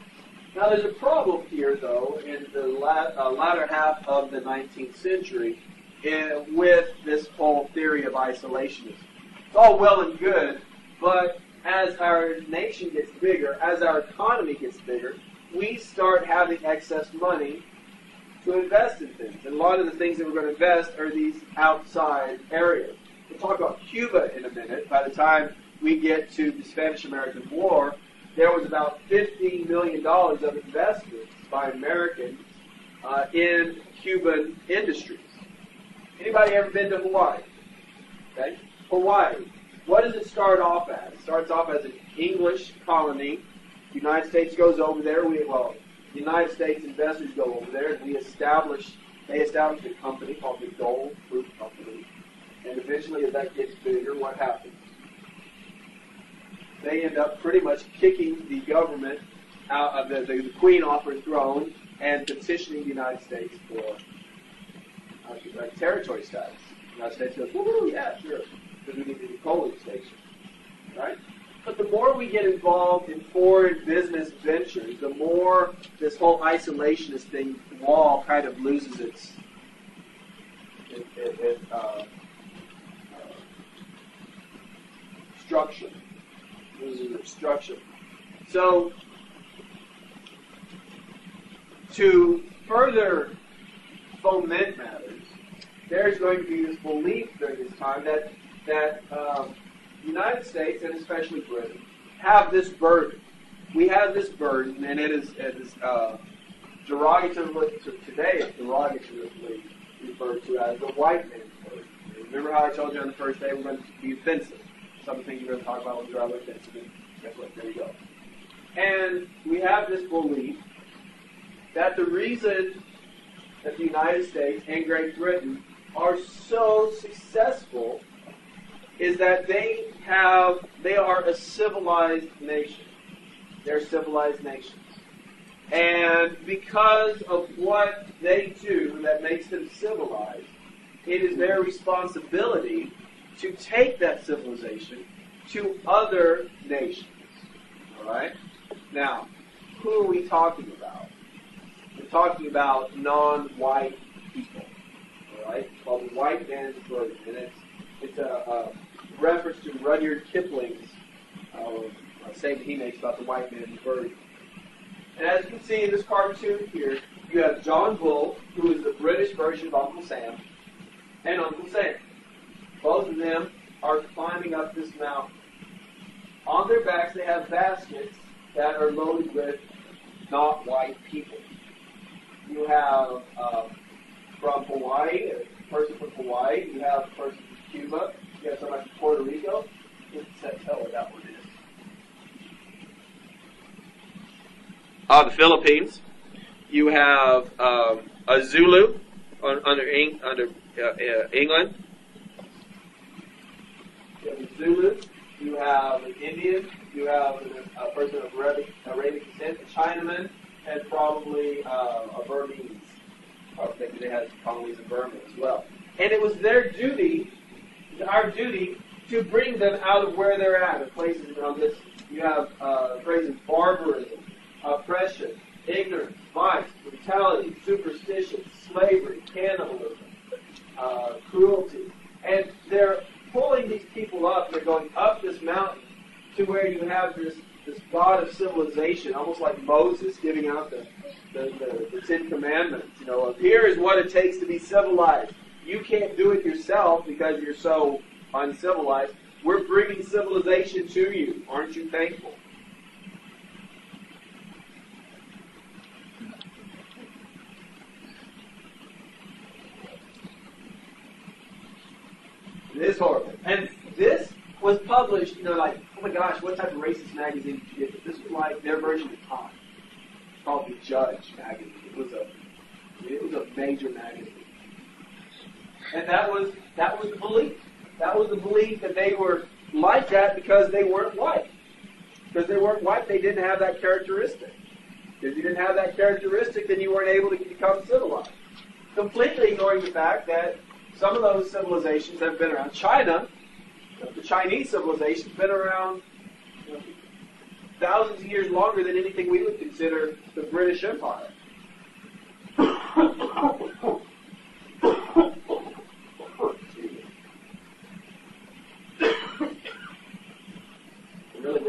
Now there's a problem here, though, in the latter half of the 19th century with this whole theory of isolationism. It's all well and good, but as our nation gets bigger, as our economy gets bigger, we start having excess money to invest in things. And a lot of the things that we're going to invest are these outside areas. We'll talk about Cuba in a minute. By the time we get to the Spanish-American War, there was about $15 million of investments by Americans in Cuban industries. Anybody ever been to Hawaii? Okay, Hawaii. What does it start off as? It starts off as an English colony. The United States goes over there. The United States investors go over there, and they establish a company called the Gold Fruit Company. And eventually, as that gets bigger, what happens? They end up pretty much kicking the government out of the Queen off her throne and petitioning the United States for territory status. The United States goes, woo, yeah, sure, because we need a coaling station, right? But the more we get involved in foreign business ventures, the more this whole isolationist thing wall kind of loses its structure. Loses its structure. So, to further foment matters, there's going to be this belief during this time that the United States, and especially Britain, have this burden. We have this burden, and it is derogatively, today it's derogatively referred to as the white man's burden. Remember how I told you on the first day we're going to be offensive? Some of the things we're going to talk about was rather offensive, and guess what? There you go. And we have this belief that the reason that the United States and Great Britain are so successful is that they are a civilized nation. They're civilized nations. And because of what they do that makes them civilized, it is their responsibility to take that civilization to other nations. All right? Now, who are we talking about? We're talking about non-white people. All right? It's called the white man's burden. And it's a reference to Rudyard Kipling's statement he makes about the white man's burden. And as you can see in this cartoon here, you have John Bull, who is the British version of Uncle Sam, and Uncle Sam. Both of them are climbing up this mountain. On their backs, they have baskets that are loaded with not white people. You have from Hawaii, a person from Hawaii. You have a person from Cuba. You have somebody from Puerto Rico. Let's tell what that one is. The Philippines. You have a Zulu under England. You have a Zulu. You have an Indian. You have a person of Arabic descent, a Chinaman, and probably a Burmese. I was thinking they had colonies in Burma as well. And it was their duty, our duty, to bring them out of where they're at, of places around this. You have phrases: barbarism, oppression, ignorance, vice, brutality, superstition, slavery, cannibalism, cruelty. And they're pulling these people up. They're going up this mountain to where you have this God of civilization, almost like Moses giving out the Ten Commandments. You know, here is what it takes to be civilized. You can't do it yourself because you're so uncivilized. We're bringing civilization to you. Aren't you thankful? It is horrible. And this was published, like, oh my gosh, what type of racist magazine did you get? This was like their version of Time. It's called The Judge magazine. It was a major magazine. And that was the belief. That was the belief that they were like that because they weren't white. Because they weren't white, they didn't have that characteristic. If you didn't have that characteristic, then you weren't able to become civilized. Completely ignoring the fact that some of those civilizations have been around. China, the Chinese civilization, has been around thousands of years longer than anything we would consider the British Empire. I'm really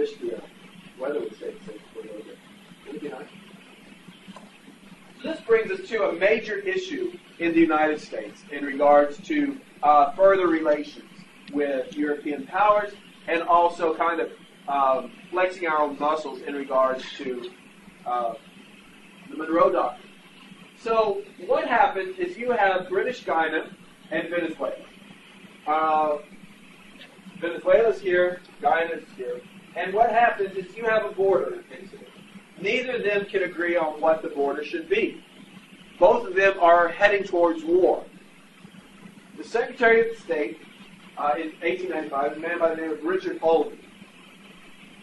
brings us to a major issue in the United States in regards to further relations with European powers, and also kind of flexing our own muscles in regards to the Monroe Doctrine. So what happens is you have British Guiana and Venezuela. Venezuela's here, Guyana's here, and what happens is you have a border incident. Neither of them can agree on what the border should be. Both of them are heading towards war. The Secretary of State in 1895 is a man by the name of Richard Olney.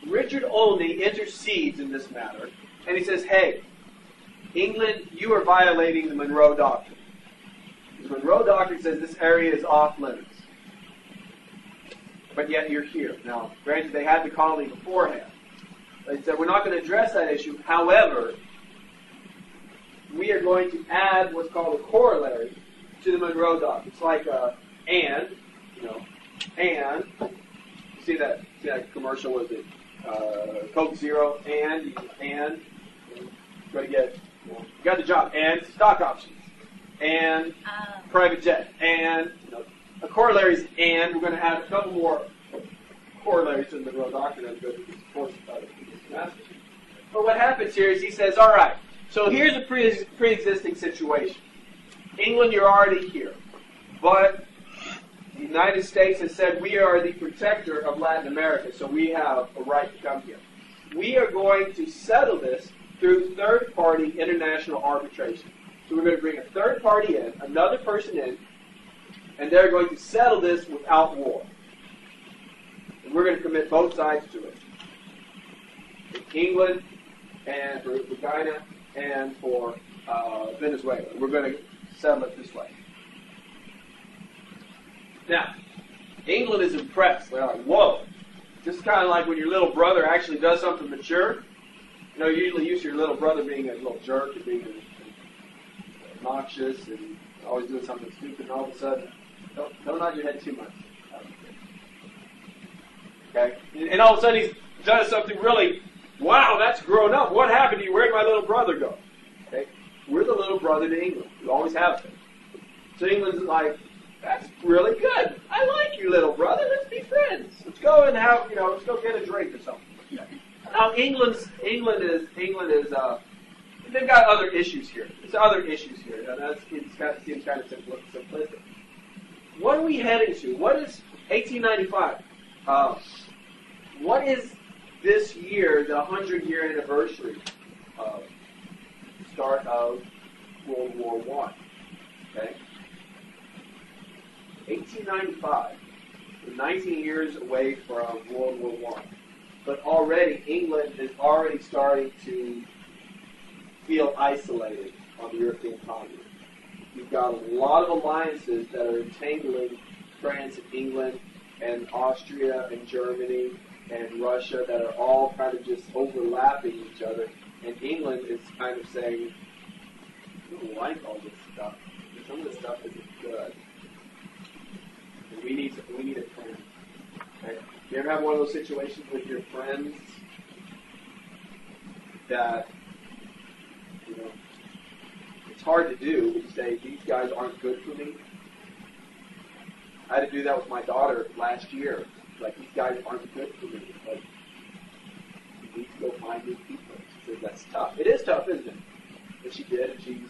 Richard Olney intercedes in this matter, and he says, hey, England, you are violating the Monroe Doctrine. The Monroe Doctrine says this area is off limits. But yet you're here. Now, granted, they had the colony beforehand. They said, we're not going to address that issue. However, we are going to add what's called a corollary to the Monroe Doctrine. It's like and. You see that commercial with it? Coke Zero, and. You got to get, you got the job, and stock options, and private jet, and, a corollary is and. We're going to add a couple more corollaries to the Monroe Doctrine as we go through this course of this semester. But what happens here is he says, all right, so here's a pre-existing situation. England, you're already here. But the United States has said we are the protector of Latin America, so we have a right to come here. We are going to settle this through third-party international arbitration. So we're going to bring a third party in, another person in, and they're going to settle this without war. And we're going to commit both sides to it. For England, and for Guyana, and for Venezuela. We're going to settle it this way. Now, England is impressed. They're like, whoa. This is kind of like when your little brother actually does something mature. You usually used to your little brother being a little jerk and being obnoxious and always doing something stupid, and all of a sudden, don't nod your head too much. Okay? And all of a sudden he's done something really, wow, that's grown up. What happened to you? Where'd my little brother go? Okay? We're the little brother to England. We always have been. So England's like, that's really good. I like you, little brother. Let's be friends. Let's go and have, let's go get a drink or something. Yeah. Now England is, they've got other issues here. There's other issues here. Now that seems kind of simplistic. What are we heading to? What is 1895? What is this year, the 100-year anniversary of the start of World War I? Okay? 1895. We're 19 years away from World War I. But already, England is already starting to feel isolated on the European continent. You've got a lot of alliances that are entangling France and England and Austria and Germany and Russia that are all kind of just overlapping each other. And England is kind of saying, I don't like all this stuff. Some of this stuff isn't good. And we need a friend. Okay? You ever have one of those situations with your friends that, it's hard to do, but you say, these guys aren't good for me? I had to do that with my daughter last year. Like, these guys aren't good for me. Like, you need to go find new people. She said, that's tough. It is tough, isn't it? But she did, and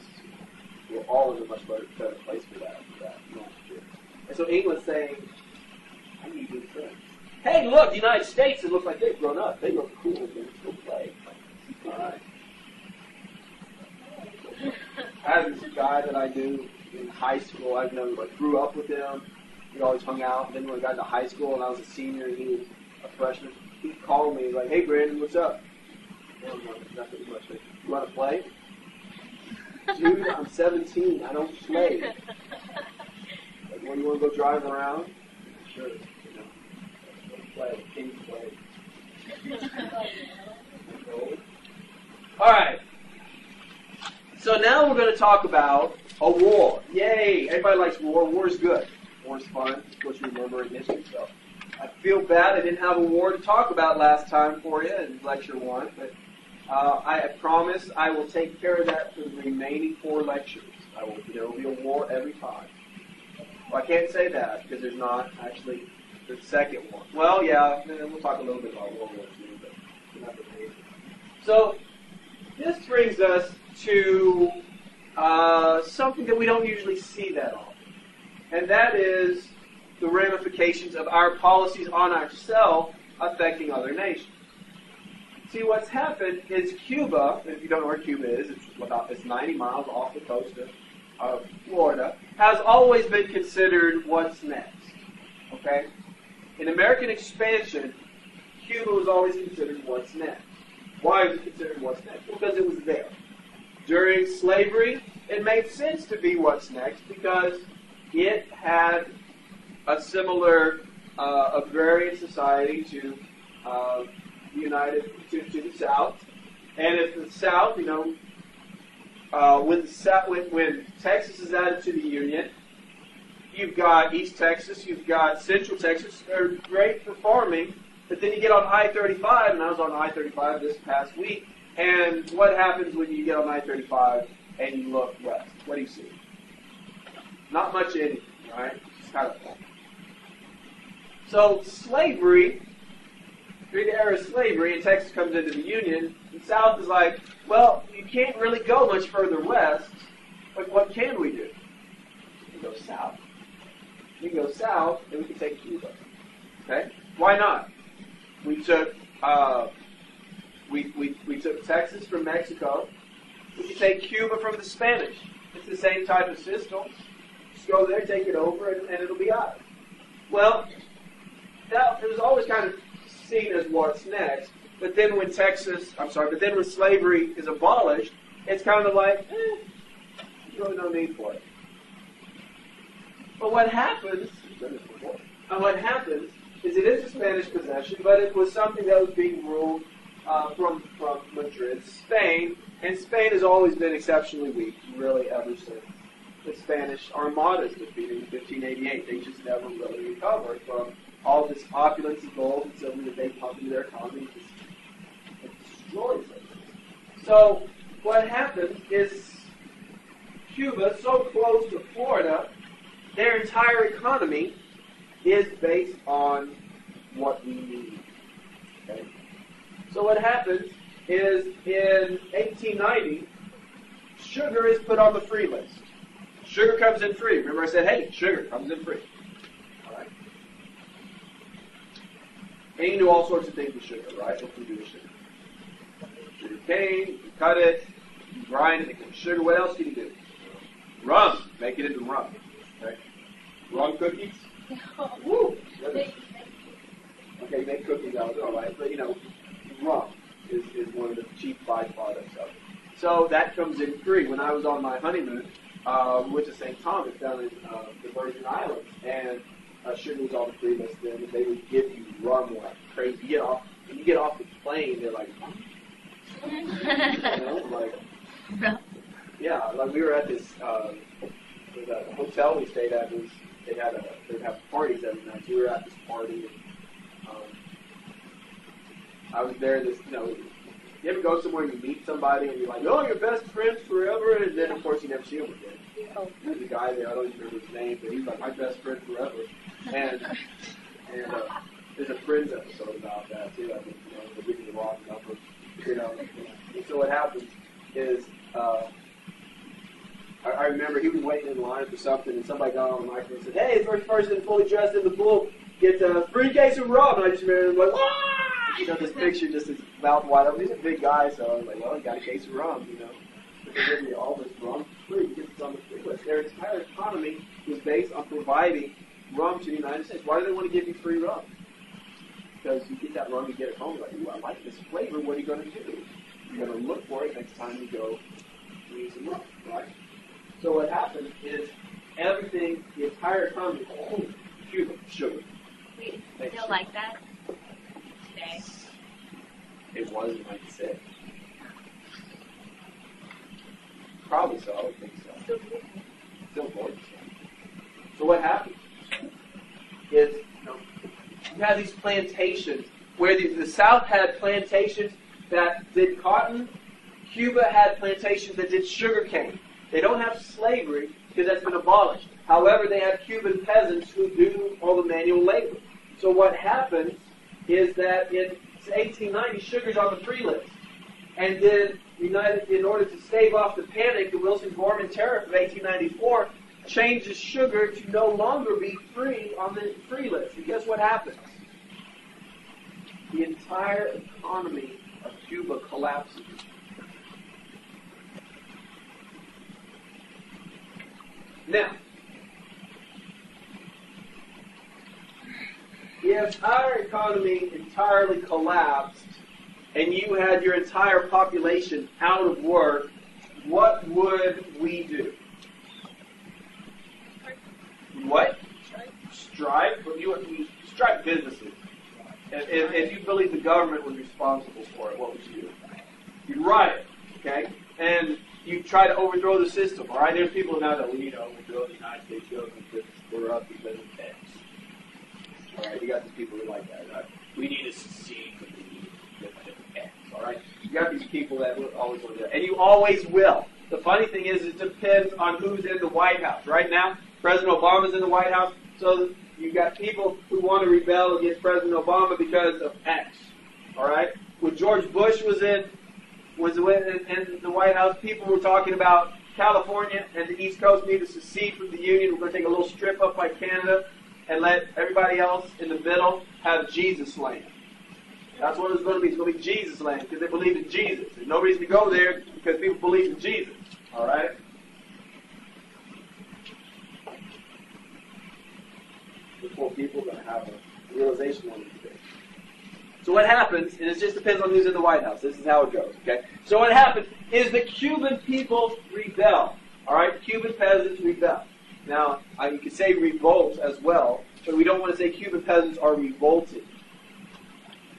we're all in a much better place for that last year. And so England's saying, I need new friends. Hey, look, the United States, it looks like they've grown up. They look cool. Let's go play. All right. I had this guy that I knew in high school. I grew up with him. We always hung out. And then when we got to high school and I was a senior and he was a freshman, he called me like, hey, Brandon, what's up? No, nothing much. You want to play? Dude, I'm 17. I don't play. Like, when you want to go drive around? Sure. Play. Kings play. All right. So now we're going to talk about a war. Yay! Everybody likes war. War's good. War's fun. Of course, you remember in history. So I feel bad I didn't have a war to talk about last time for you in lecture 1, but I promise I will take care of that for the remaining 4 lectures. There will be a war every time. Well, I can't say that because there's not actually the second one. Well, yeah, we'll talk a little bit about World War II, but not the main. So this brings us to something that we don't usually see that often, and that is the ramifications of our policies on ourselves affecting other nations. See, what's happened is Cuba, if you don't know where Cuba is, it's 90 miles off the coast of Florida, has always been considered what's next. Okay? In American expansion, Cuba was always considered what's next. Why was it considered what's next? Because it was there. During slavery, it made sense to be what's next because it had a similar agrarian society to to the South, and if the South, when Texas is added to the Union, you've got East Texas, you've got Central Texas. They're great for farming, but then you get on I-35, and I was on I-35 this past week, and what happens when you get on I-35 and you look west? What do you see? Not much anything, right? It's kind of fun. So slavery, during the era of slavery, and Texas comes into the Union, the South is like, well, you can't really go much further west, but what can we do? We can go south. We can go south, and we can take Cuba. Okay? Why not? We took we took Texas from Mexico. We can take Cuba from the Spanish. It's the same type of system. Just go there, take it over, and it'll be ours. Well, it was always kind of seen as what's next. But then when when slavery is abolished, it's kind of like, there's really no need for it. But what happens is it is a Spanish possession, but it was something that was being ruled from Madrid, Spain, and Spain has always been exceptionally weak, really, ever since the Spanish Armada's defeated in 1588. They just never really recovered from all this opulence and gold and silver that they pumped into their economy. It destroys it. So what happens is Cuba, so close to Florida, their entire economy is based on what we need. Okay? So what happens is in 1890, sugar is put on the free list. Sugar comes in free. Remember I said, hey, sugar comes in free. All right? And you can do all sorts of things with sugar, right? What can you do with sugar? Sugar cane, you can cut it, you can grind it, make it into sugar. What else can you do? Rum. Make it into rum. Okay? Rum cookies? No. Woo! Okay, make cookies out of it, all right. But, rum is one of the cheap byproducts of it. So that comes in free. When I was on my honeymoon, we went to St. Thomas down in the Virgin Islands, and sugar was on the free list then, and they would give you rum like crazy. When you get off the plane, they're like, yeah, like we were at this the hotel we stayed at. They'd have parties every night. So we were at this party, and I was there. You ever go somewhere and you meet somebody and you're like, oh, you're best friends forever, and then of course you never see them again. There's a guy there, I don't even remember his name, but he's like my best friend forever. And there's a Friends episode about that too. I think the Big the Rock number. And so what happens is I remember he was waiting in line for something, and somebody got on the microphone and said, hey, the first person fully dressed in the pool gets a free case of rum. And I just remember like, wah! This picture just his mouth wide open. He's a big guy, so I was like, well, he got a case of rum, But they give me all this rum free. He gets it on the free list. Their entire economy was based on providing rum to the United States. Why do they want to give you free rum? Because you get that rum, you get it home, you're like, ooh, I like this flavor. What are you going to do? You're going to look for it next time you go need some rum, right? So what happens is everything, the entire economy, Cuba, sugar. We still like that today. It was in 96. Probably so, I would think so. Still gorgeous. So what happens is, you have these plantations where the South had plantations that did cotton. Cuba had plantations that did sugar cane. They don't have slavery because that's been abolished. However, they have Cuban peasants who do all the manual labor. So what happens is that in 1890, sugar's on the free list. And then in order to stave off the panic, the Wilson-Gorman Tariff of 1894 changes sugar to no longer be free on the free list. And guess what happens? The entire economy of Cuba collapses. Now, if our economy entirely collapsed and you had your entire population out of work, what would we do? What? Strike? You strike businesses. If you believe the government was responsible for it, what would you do? You'd riot, okay? And you try to overthrow the system, all right? There's people now that overthrow the United States government because we're up because of X. All right, you got these people who like that, right? We need to secede from the X, all right? You got these people that will always want to do that, and you always will. The funny thing is, it depends on who's in the White House. Right now, President Obama's in the White House, so you've got people who want to rebel against President Obama because of X, all right? When George Bush was in the White House, people were talking about California and the East Coast need to secede from the Union. We're going to take a little strip up by Canada and let everybody else in the middle have Jesus land. That's what it's going to be. It's going to be Jesus land because they believe in Jesus. And nobody's going to go there because people believe in Jesus. All right? The poor people are going to have a realization one of these days. So what happens, and it just depends on who's in the White House. This is how it goes, okay? So what happens is the Cuban people rebel. All right? Cuban peasants rebel. Now, you could say revolt as well, but we don't want to say Cuban peasants are revolting.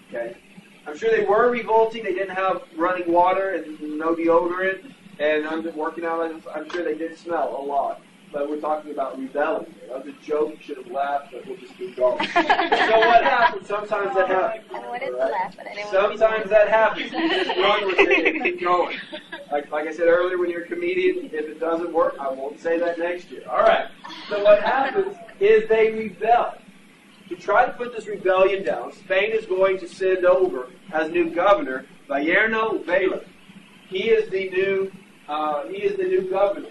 Okay? I'm sure they were revolting. They didn't have running water and no deodorant, and I'm working out. I'm sure they did smell a lot. But we're talking about rebelling here. That was a joke. You should have laughed, but we'll just keep going. So what happens? Sometimes that happens. I wanted to laugh, but I didn't Sometimes that happens. You just run with it and keep going. Like I said earlier, when you're a comedian, if it doesn't work, I won't say that next year. All right. So what happens is they rebel. To try to put this rebellion down, Spain is going to send over as new governor Bayerno Vela. He is the new governor.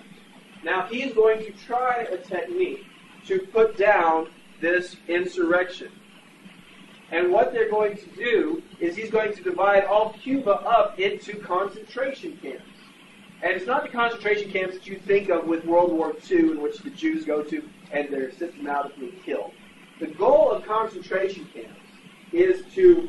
Now he is going to try a technique to put down this insurrection. And what they're going to do is he's going to divide all Cuba up into concentration camps. And it's not the concentration camps that you think of with World War II, in which the Jews go to and they're systematically killed. The goal of concentration camps is to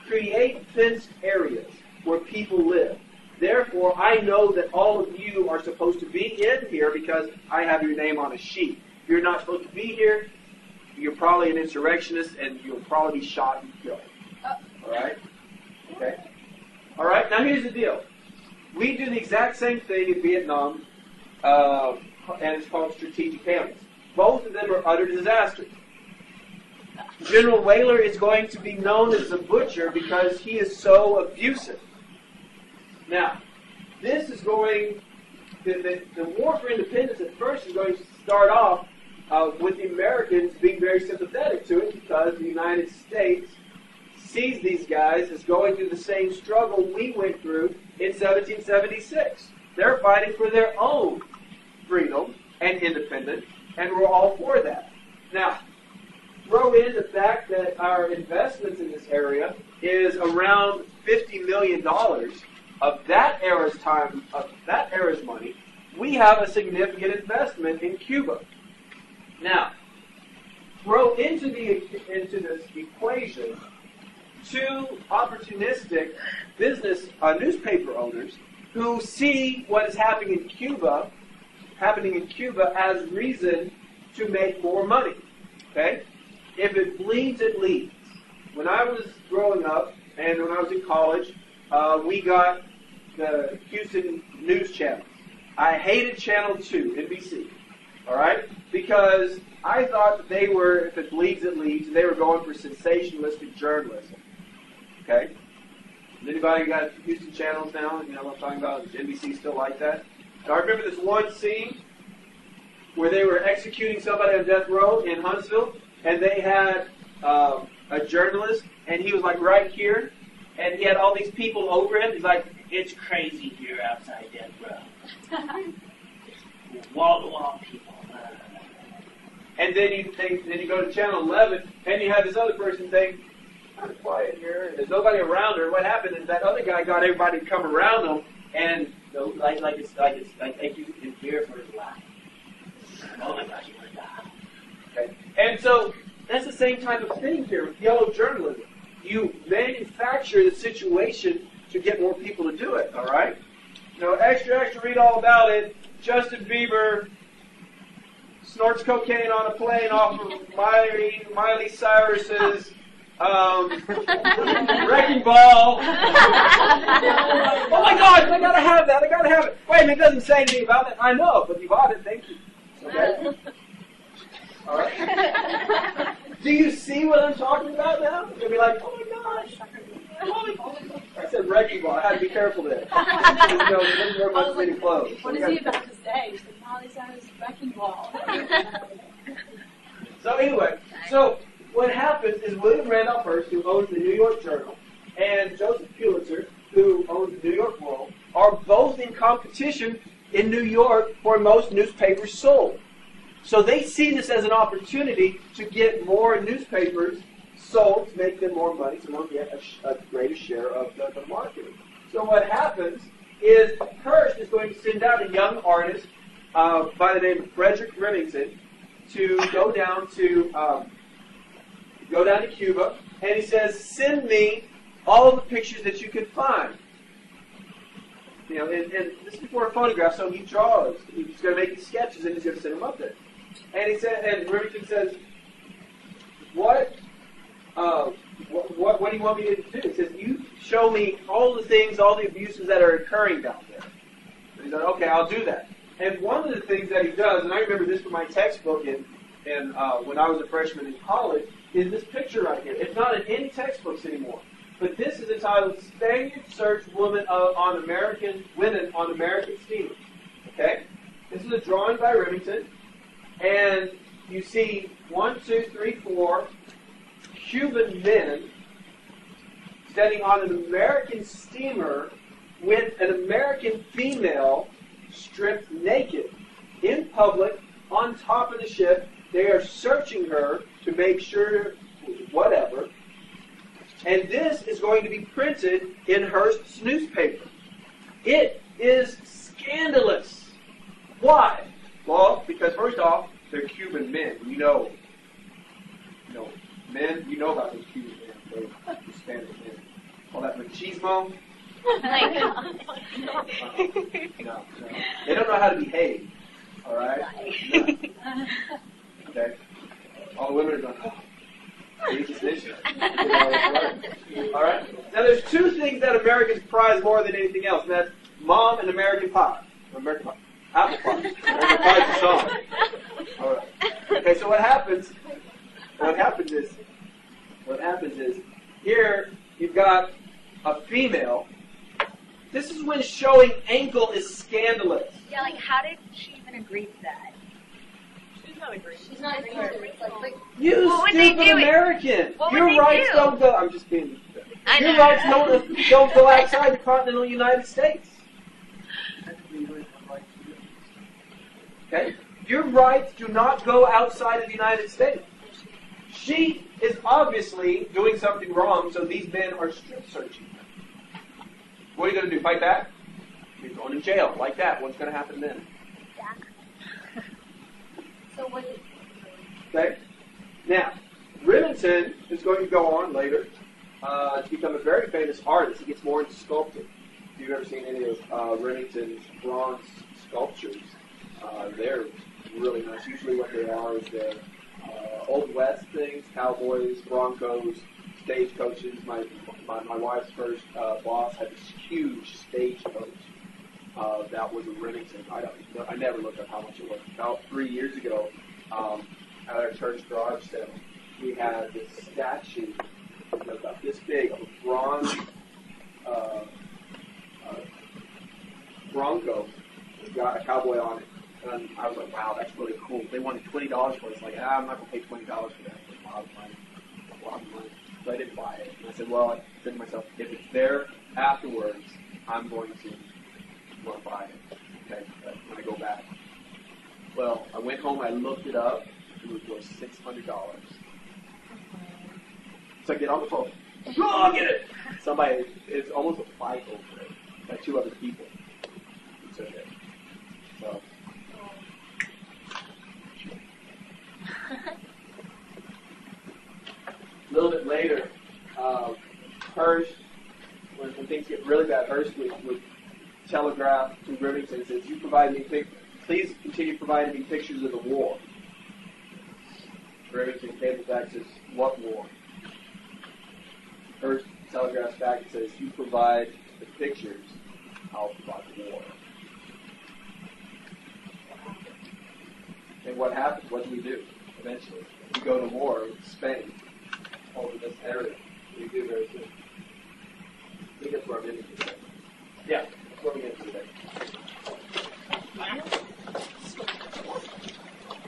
create fenced areas where people live. Therefore, I know that all of you are supposed to be in here because I have your name on a sheet. If you're not supposed to be here, you're probably an insurrectionist and you'll probably be shot and killed. All right? Okay? All right? Now here's the deal. We do the exact same thing in Vietnam, and it's called strategic families. Both of them are utter disasters. General Whaler is going to be known as the butcher because he is so abusive. Now, this is going, the war for independence at first is going to start off with the Americans being very sympathetic to it because the United States sees these guys as going through the same struggle we went through in 1776. They're fighting for their own freedom and independence, and we're all for that. Now, throw in the fact that our investments in this area is around $50 million of that era's time, of that era's money. We have a significant investment in Cuba. Now, throw into this equation two opportunistic newspaper owners who see what is happening in Cuba as reason to make more money. Okay? If it bleeds, it leads. When I was growing up and when I was in college, we got the Houston news channel. I hated Channel 2, NBC. All right? Because I thought that they were, if it bleeds, it leads, and they were going for sensationalistic journalism. Okay? Has anybody got Houston channels now? You know what I'm talking about? Is NBC still like that? Now, I remember this one scene where they were executing somebody on death row in Huntsville, and they had a journalist, and he was like right here, and he had all these people over him. He's like, "It's crazy here outside death row. Wall-to-wall people." And then you go to channel 11, and you have this other person saying, "I'm quiet here. There's nobody around her." What happened is that other guy got everybody to come around him, and like you can hear for his life. Oh my gosh, you want to die. Okay? And so that's the same type of thing here with yellow journalism. You manufacture the situation to get more people to do it, all right? You know, extra, read all about it. Justin Bieber snorts cocaine on a plane off of Miley Cyrus's wrecking ball. Oh my gosh, I gotta have that. Wait a minute, it doesn't say anything about it. I know, but you bought it, thank you. Okay? All right. Do you see what I'm talking about now? You'll be like, oh my gosh. I said wrecking ball. I had to be careful there. Didn't wear much many clothes. What is he about to say? He said, Molly Cyrus wrecking ball. So anyway, what happens is William Randolph Hearst, who owns the New York Journal, and Joseph Pulitzer, who owns the New York World, are both in competition in New York for most newspapers sold. So they see this as an opportunity to get more newspapers sold, to make them more money, so they'll get a greater share of the market. So what happens is Hearst is going to send out a young artist by the name of Frederick Remington to go down to Cuba, and he says, "Send me all the pictures that you can find." You know, and this is before a photograph, so he draws. He's going to make these sketches, and he's going to send them up there. And he said, and Remington says, What do you want me to do? He says, "You show me all the things, all the abuses that are occurring down there." And he said, "Okay, I'll do that." And one of the things that he does, and I remember this from my textbook when I was a freshman in college, is this picture right here. It's not in any textbooks anymore. But this is entitled "Spaniards Search Women on American Steamers." Okay? This is a drawing by Remington. And you see 1, 2, 3, 4 Cuban men standing on an American steamer with an American female stripped naked in public on top of the ship. They are searching her to make sure whatever. And this is going to be printed in Hearst's newspaper. It is scandalous. Why? Well, because first off, they're Cuban men. Men, you know about those Cuban men. They're Spanish men. All that machismo. No. They don't know how to behave. All right? No. Okay? All the women are going, oh, Jesus mission. All right? Now, there's two things that Americans prize more than anything else, and that's mom and American pie. American pie. Apple pie. American pie is a song. All right. Okay, so what happens is, here you've got a female. This is when showing ankle is scandalous. Yeah, like how did she even agree to that? She's not agreeing. You what would they stupid do? American. What would Your they rights do? don't go. I'm just kidding. I Your know. rights don't go outside the continental United States. Okay? Your rights do not go outside of the United States. She is obviously doing something wrong, so these men are strip searching her. What are you going to do? Fight back? You're going to jail like that. What's going to happen then? So what is Okay? Now, Remington is going to go on later to become a very famous artist. He gets more into sculpting. If you've ever seen any of Remington's bronze sculptures, they're really nice. Usually what they are is they're Old West things, cowboys, broncos, stagecoaches. My wife's first boss had this huge stagecoach that was a Remington. I never looked up how much it was. About 3 years ago, at our church garage sale, we had this statue of about this big of a bronze Bronco. It's got a cowboy on it. And I was like, wow, that's really cool. They wanted $20 for it. It's like, I'm not going to pay $20 for that. It's a lot of money. A lot of money. So I didn't buy it. And I said, well, I said to myself, if it's there afterwards, I'm going to want to buy it. Okay, but when I go back. Well, I went home, I looked it up. It was worth $600. So I get on the phone. Oh, I'll get it! Somebody, it's almost a fight over it by two other people. It's okay. So. A little bit later, Hist, when things get really bad, Hist would telegraph to Remington and says, "You provide me please continue providing me pictures of the war." Remington came back and says, "What war?" Hist telegraphs back and says, "You provide the pictures, I'll provide the war." And what happens? What do we do eventually? We go to war with Spain over this area. We do very soon. I think that's where I'm getting today. Yeah, that's where I'm getting today.